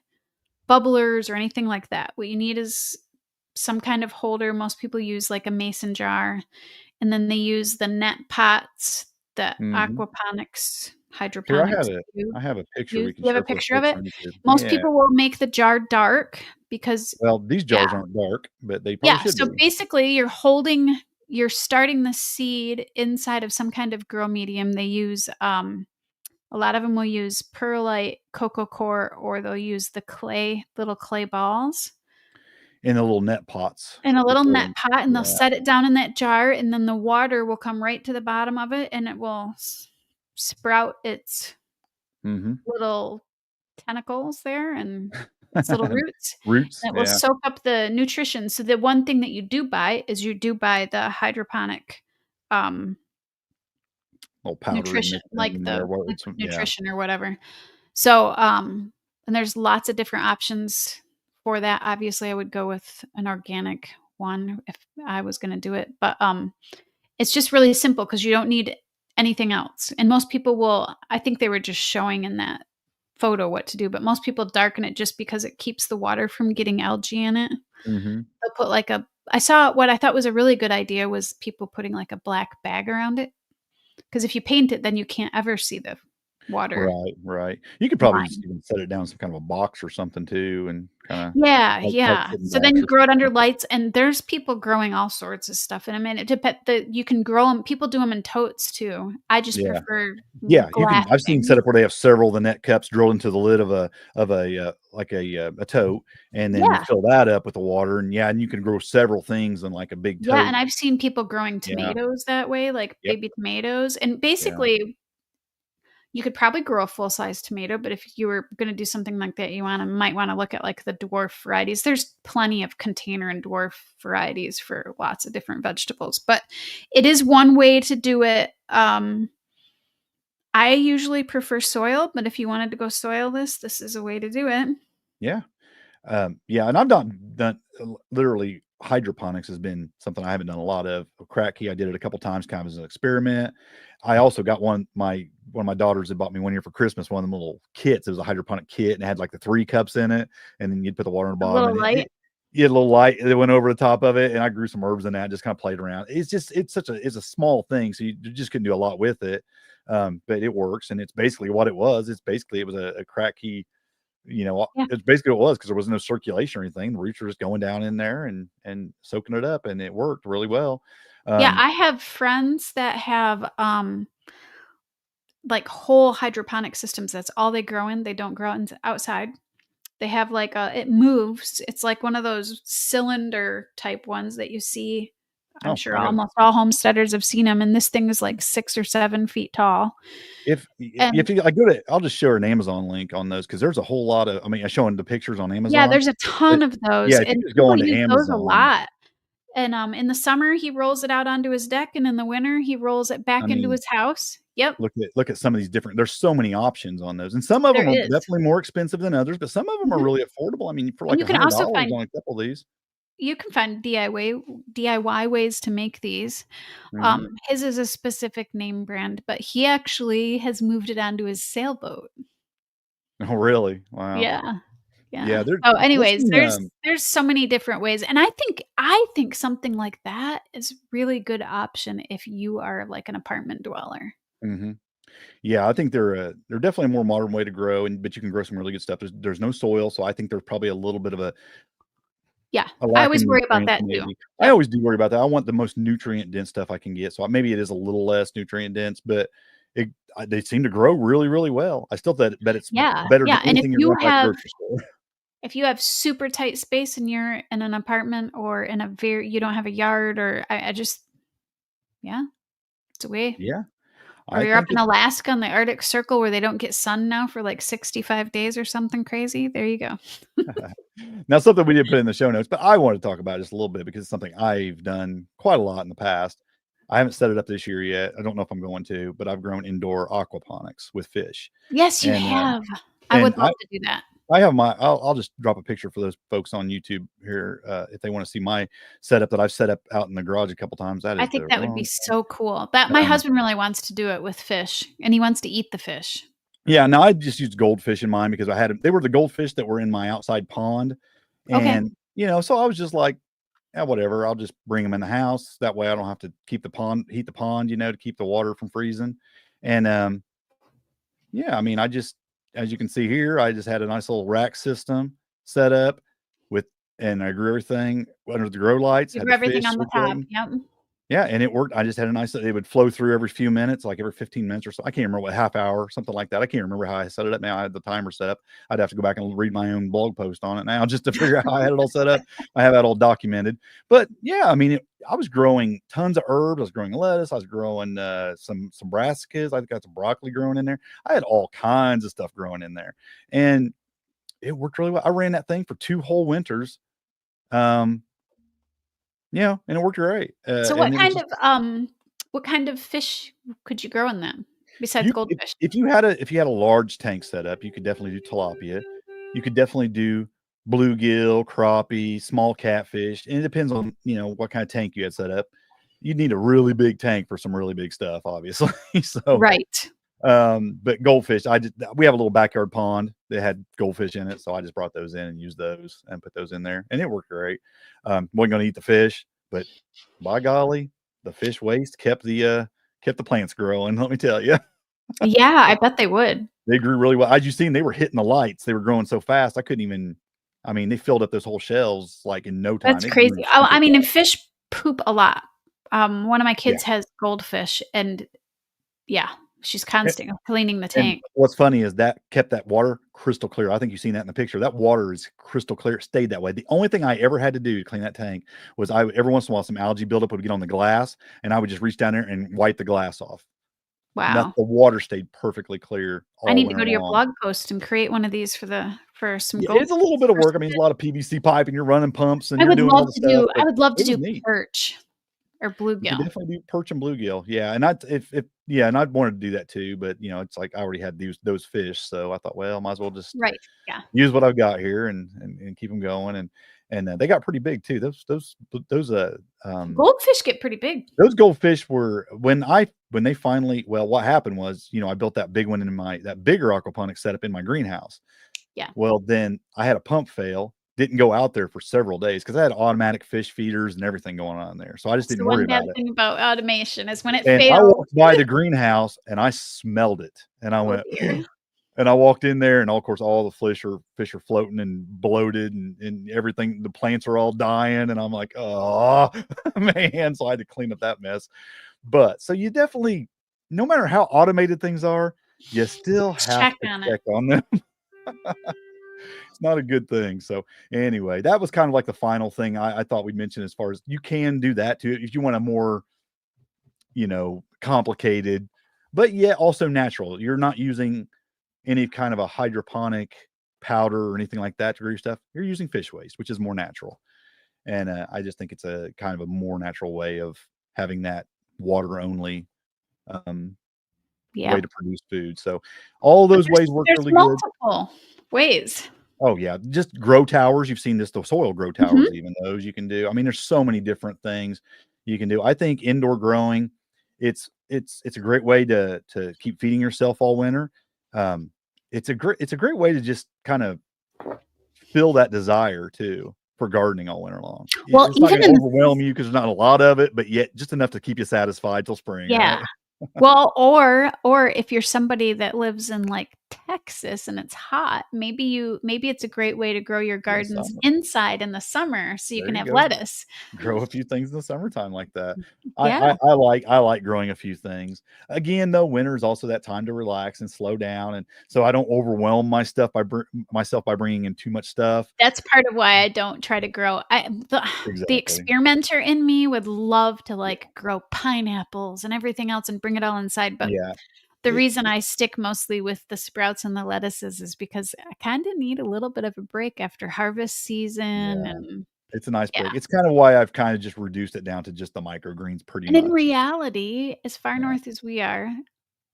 bubblers or anything like that. What you need is some kind of holder. Most people use like a mason jar, and then they use the net pots the Mhm. aquaponics, Here, hydroponics I have a picture use. we can You have a share for the picture of folks it? on YouTube. Most Yeah. people will make the jar dark because Well, these yeah. jars aren't dark, but they probably Yeah, should so be. basically you're starting the seed inside of some kind of grow medium. They use, a lot of them will use perlite, coco coir, or they'll use the little clay balls In the little net pots in a with little net the pot, and they'll yeah. set it down in that jar, and then the water will come right to the bottom of it, and it will sprout its Mhm. little tentacles there and its little roots, Roots, and it will yeah. soak up the nutrition. So the one thing that you do buy is you do buy the hydroponic, um, Little powdery nutrition, mix like in there, the what it's liquid yeah. nutrition or whatever. So, and there's lots of different options for that. Obviously, I would go with an organic one if I was gonna do it, but, it's just really simple because you don't need anything else, and most people will I think they were just showing in that photo what to do, but most people darken it just because it keeps the water from getting algae in it. Mhm. They'll put like a I saw what I thought was a really good idea was people putting like a black bag around it, because if you paint it, then you can't ever see the water Right, right. You could probably just line. even set it down in some kind of a box or something too and kinda Yeah, like yeah. sitting So then box you or grow it under something. lights, and there's people growing all sorts of stuff, and I mean, it depend the you can grow them. People do them in totes too. I just Yeah. prefer Yeah, you can glass I've seen things. setup where they have several of the net cups drilled into the lid of a tote, and then you Yeah. fill that up with the water, and yeah, and you can grow several things in, like, a big Yeah, and tote. I've seen people growing Yeah. tomatoes that way, like Yep. baby tomatoes, and Yeah. basically, you could probably grow a full-size tomato, but if you were gonna do something like that, you might wanna look at, like, the dwarf varieties. There's plenty of container and dwarf varieties for lots of different vegetables, but it is one way to do it. I usually prefer soil, but if you wanted to go soilless, this is a way to do it. Yeah. Yeah, and I've not done literally hydroponics has been something I haven't done a lot of. Crack key, I did it a couple times kind of as an experiment. I also got one of my daughters had bought me one year for Christmas, one of them little kits. It was a hydroponic kit and it had like the 3 cups in it, and then you'd put the water in the A bottom little and light. you had a little light that went over the top of it, and I grew some herbs in that, just kind of played around. It's a small thing, so you just couldn't do a lot with it. But it works, and it's basically what it was. It was a crack key, Yeah. it's basically what it was because there was no circulation or anything. The roots were just going down in there and soaking it up, and it worked really well. Yeah, Um, I have friends that have, like, whole hydroponic systems, that's all they grow in, they don't grow outside. They have, like, a it moves, it's like one of those cylinder type ones that you see. I'm oh, sure I got almost all homesteaders have seen them, and this thing is, like, 6 or 7 feet tall, if and you I go to I'll just share an Amazon link on those because there's a whole lot of I mean, I showing the pictures on yeah, Amazon, there's a but ton of those, yeah, if you and just go people onto use those a Amazon, lot, and, in the summer, he rolls it out onto his deck, and in the winter, he rolls it I back into mean, his house. Yep, look at some of these different there's so many options on those, and some of there them are is. definitely more expensive than others, but some of them are Mhm, really affordable. I mean, for and like $100 on a couple of these. you can find DIY ways to make these. Mhm. His is a specific name brand, but he actually has moved it onto his sailboat. Oh, really? Wow. Yeah, yeah. Yeah, So, there's anyways, some, there's so many different ways, and I think something like that is really good option if you are, like, an apartment dweller. mhm. Yeah, I think they're definitely a more modern way to grow, and but you can grow some really good stuff. There's no soil, so I think there's probably a little bit of Yeah, a I lack always in worry about nutrients that too. maybe. I Yep. always do worry about that. I want the most nutrient dense stuff I can get, so maybe it is a little less nutrient dense, but they seem to grow really, really well. I still bet it's Yeah, better than yeah, and anything you're gonna find at the grocery store. if you have super tight space and you're in an apartment or in a very you don't have a yard or I just yeah, it's a way. Yeah, Or I you're up think in it's Alaska in the Arctic Circle where they don't get sun now for, like, 65 days or something crazy. There you go. now something we didn't put in the show notes, but I want to talk about just a little bit because it's something I've done quite a lot in the past. I haven't set it up this year yet. I don't know if I'm going to, but I've grown indoor aquaponics with fish. Yes, you And, have. I and would love to do that. I have I'll just drop a picture for those folks on YouTube here, if they wanna see my setup that I've set up out in the garage a couple times. That I is think the that would be wrong so cool. That my um, husband really wants to do it with fish, and he wants to eat the fish. yeah, no, I just used goldfish in mine because they were the goldfish that were in my outside pond, Okay. and, so I was just like, whatever. I'll just bring them in the house. That way I don't have to heat the pond, to keep the water from freezing. And yeah, I mean, as you can see here, I just had a nice little rack system set up with, and I grew everything under the grow lights, You had grew the everything fish on the top. circulating. Yep. Yeah, and it worked. I just had a nice, it would flow through every few minutes, like every 15 minutes or so. I can't remember what, half hour, something like that. I can't remember how I set it up now. I had the timer set up. I'd have to go back and read my own blog post on it now just to figure out how I had it all set up. I have that all documented. But yeah, I mean, I was growing tons of herbs. I was growing lettuce. I was growing some brassicas. I got some broccoli growing in there. I had all kinds of stuff growing in there. And it worked really well. I ran that thing for 2 whole winters. Yeah, and it worked great. So And it was just, what kind of fish could you grow in them besides you goldfish? if you had a large tank set up, you could definitely do tilapia. You could definitely do bluegill, crappie, small catfish, and it depends on, what kind of tank you had set up. You'd need a really big tank for some really big stuff, obviously. So, Right. but goldfish, we have a little backyard pond that had goldfish in it, so I just brought those in and used those and put those in there, and it worked great. Wasn't gonna eat the fish, but by golly, the fish waste kept the plants growing, let me tell you. Yeah, I bet they would. They grew really well. As you seen, they were hitting the lights. They were growing so fast. I couldn't even, I mean, they filled up those whole shelves like in no time. That's It grew crazy. Oh, super I mean, and fast. fish poop a lot. One of my Yeah. kids has goldfish, and yeah, she's And, constantly cleaning the and tank. what's funny is that kept that water crystal clear. I think you've seen that in the picture. That water is crystal clear. It stayed that way. The only thing I ever had to do to clean that tank was every once in a while some algae buildup would get on the glass, and I would just reach down there and wipe the glass off. The Wow. water stayed perfectly clear I all need to winter go to your long. blog post and create one of these for some Yeah, gold it's a little bit of for work. I some mean, it's a fish. lot of PVC pipe, and you're running pumps, and you're doing all the stuff, I but would love to it was do neat. perch or You could bluegill. definitely do perch and bluegill. Yeah, and I if yeah, and I'd wanted to do that too, but it's like I already had those fish, so I thought, well, might as well just Right. Yeah. use what I've got here and keep them going, and they got pretty big too. Goldfish get pretty big. Those goldfish were when they finally, well, what happened was, I built that big one in that bigger aquaponics setup in my greenhouse. Yeah. Well, then I had a pump fail, didn't go out there for several days because I had automatic fish feeders and everything going on there. So I just That's didn't the worry one bad about it. thing about automation is when it And I fails. walked by the greenhouse and I smelled it and I Oh went, dear. and I walked in there and of course all the fish are floating and bloated and everything. The plants are all dying. And I'm like, oh man. So I had to clean up that mess. But so you definitely, no matter how automated things are, you still Just have check to on it. check on them. It's not a good thing. So anyway, that was kind of like the final thing I thought we'd mention, as far as you can do that too if you want a more, complicated, but yet also natural. You're not using any kind of a hydroponic powder or anything like that to grow your stuff. You're using fish waste, which is more natural. And I just think it's a kind of a more natural way of having that water only um, way Yeah. to produce food. So all But those ways work there's really good. multiple ways. Oh yeah, just grow towers. You've seen this, the soil grow towers, Mhm. even those you can do. I mean, there's so many different things you can do. I think indoor growing, it's a great way to keep feeding yourself all winter. Um, it's a great way to just kind of fill that desire too for gardening all winter long. Well, It's not even going to in the overwhelm you because there's not a lot of it, but yet just enough to keep you satisfied till spring, yeah. right? Well, or if you're somebody that lives in, like, Texas and it's hot, maybe it's a great way to grow your In the gardens summer, inside in the summer so you there can you have go. lettuce. Grow a few things in the summertime like that. I, Yeah, I I like I like growing a few things. Again, though, winter is also that time to relax and slow down, and so I don't overwhelm myself by bringing in too much stuff. that's part of why I don't try to grow the Exactly. experimenter in me would love to, like, grow pineapples and everything else and bring it all inside, but Yeah. the It, reason I stick mostly with the sprouts and the lettuces is because I kinda need a little bit of a break after harvest season, yeah. and It's a nice yeah. break. It's kind of why I've kind of just reduced it down to just the microgreens pretty And in much. reality, as far Yeah. north as we are,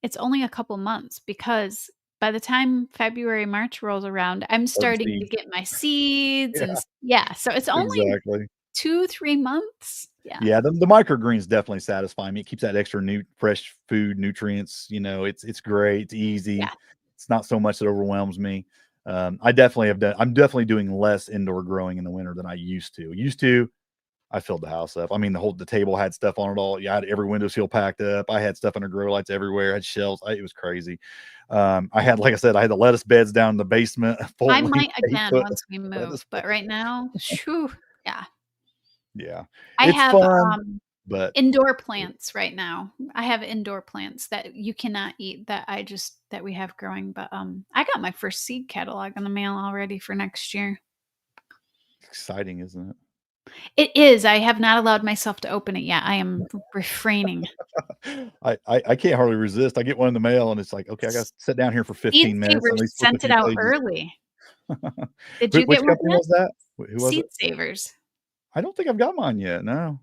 it's only a couple months because by the time February, March rolls around, I'm Or the starting to seeds. get my seeds and Yeah, s yeah, so it's only exactly. 2, 3 months. Yeah. Yeah, the microgreens definitely satisfy me. It keeps that extra fresh food, nutrients, it's great, it's easy. Yeah. It's not so much that overwhelms me. I'm definitely doing less indoor growing in the winter than I used to. Used to, I filled the house up. I mean, the table had stuff on it all. Yeah, I had every windowsill packed up. I had stuff under grow lights everywhere. I had shelves. It was crazy. I had, like I said, I had the lettuce beds down in the basement, full I length might again 8-foot once we move, lettuce but bed. right now, shoo, yeah. Yeah, I it's have, fun, but indoor plants right now. I have indoor plants that you cannot eat that we have growing, but, I got my first seed catalog in the mail already for next year. exciting, isn't it? It is. I have not allowed myself to open it yet. I am refraining. I can't hardly resist. I get one in the mail, and it's like, "Okay, I gotta sit down here for Seed 15 minutes, and at Savers least flip a sent it few out pages." early. Did you Which get one company yet? was that? Who was Seed it? Savers. I don't think I've got mine yet, no.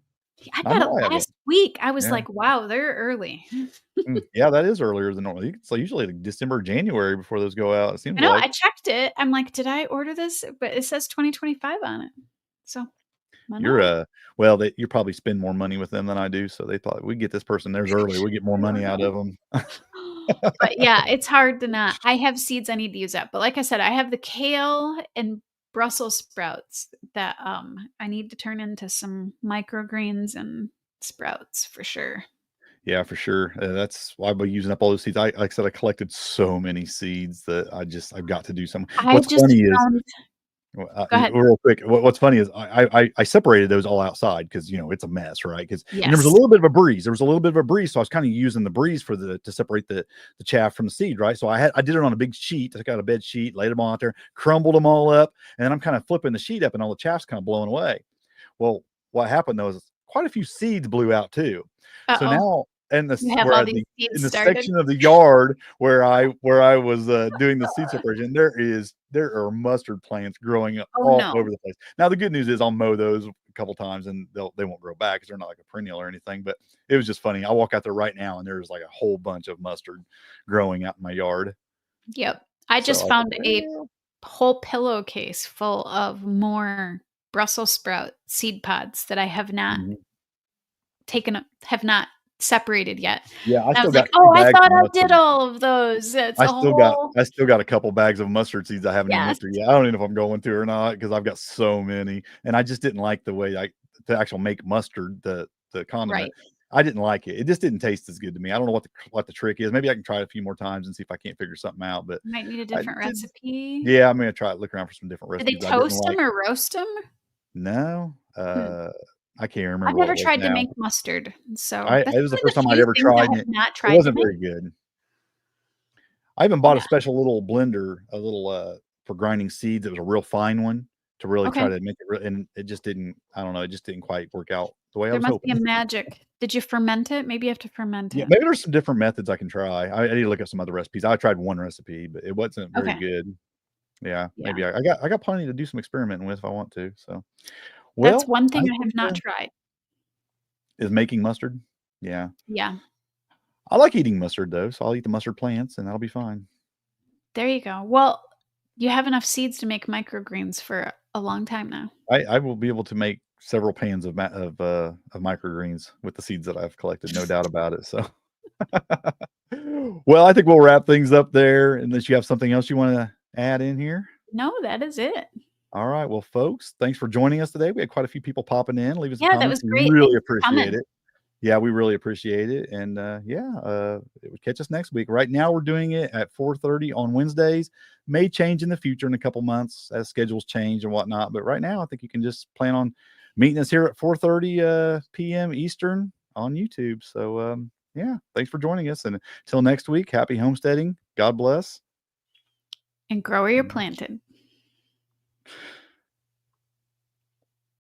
I I got know it I haven't. last week. I was Yeah. like, "Wow, they're early." Yeah, that is earlier than normal. It's like usually like December, January before those go out, it seems I know, like. I checked it. I'm like, "Did I order this?" But it says 2025 on it. So, I You're, know. well, you probably spend more money with them than I do, so they thought, "We get this person theirs early, we get more I don't money out of know. them." But yeah, it's hard to not I have seeds I need to use up, but like I said, I have the kale and Brussels sprouts that, I need to turn into some microgreens and sprouts for sure. Yeah, for sure. That's why I've been using up all those seeds. Like I said, I collected so many seeds that I've got to do some. I What's just funny is, found well, Go ahead. real quick, what's funny is I separated those all outside because it's a mess, right? And there was a Yes. little bit of a breeze. There was a little bit of a breeze, so I was kind of using the breeze to separate the chaff from the seed, right? So I did it on a big sheet. I got a bed sheet, laid them all out there, crumbled them all up, and then I'm kind of flipping the sheet up, and all the chaff's kind of blowing away. Well, what happened though is quite a few seeds blew out too. So Uh-oh. now, and You this have where all I these the in seeds the started? section of the yard where I was doing the seed separation, there are mustard plants growing up Oh, all no. over the place. Now the good news is I'll mow those a couple times and they won't grow back because they're not like a perennial or anything. But it was just funny. I walk out there right now and there's like a whole bunch of mustard growing out in my yard. Yep. I So I just was found like, a well, whole pillowcase full of more Brussels sprout seed pods that I mhm. have not separated yet. Yeah, I And I still was like, got two "Oh, I bags thought of I did mustard. all of those." It's a whole I still got a couple bags of mustard seeds I haven't even Yes. went through yet. I don't even know if I'm going to or not because I've got so many, and I just didn't like the way to actually make mustard, the condiment. Right. I didn't like it. It just didn't taste as good to me. I don't know what the trick is. Maybe I can try it a few more times and see if I can't figure something out, but Might need a I different did. recipe. Yeah, I'm gonna try look around for some different Do they recipes. I didn't toast them like. or roast them? No, Hmm. I can't I've remember what never it was tried to now. make mustard, so that's It was the one of first the time I'd few ever things I tried, and have it not it tried to wasn't make. very good. I even bought a Yeah. special little blender, a little, for grinding seeds. It was a real fine one to really try Okay. to make it real, and it just didn't, I don't know, it just didn't quite work out the way I There was must be a hoping. magic. Did you ferment it? Maybe you have to ferment Yeah, it. maybe there's some different methods I can try. I need to look at some other recipes. I tried one recipe, but it wasn't very Okay. good. Yeah, Yeah. maybe I got plenty to do some experimenting with if I want to, so. That's Well, one I thing I have think, not tried. is making mustard. Yeah. Yeah. I like eating mustard though, so I'll eat the mustard plants and that'll be fine. There you go. Well, you have enough seeds to make microgreens for a long time now. I will be able to make several pans of microgreens with the seeds that I've collected, no doubt about it, so. Well, I think we'll wrap things up there unless you have something else you wanna add in here? No, that is it. Alright, well, folks, thanks for joining us today. We had quite a few people popping in, leaving some Yeah, that comments. was We great. really Thanks for appreciate coming. it. Yeah, we really appreciate it, and, yeah, catch us next week. Right now, we're doing it at 4:30 on Wednesdays. May change in the future in a couple months as schedules change and whatnot, but right now, I think you can just plan on meeting us here at 4:30, PM Eastern on YouTube. So, yeah, thanks for joining us, and until next week, happy homesteading. God bless. And grow where you're planted.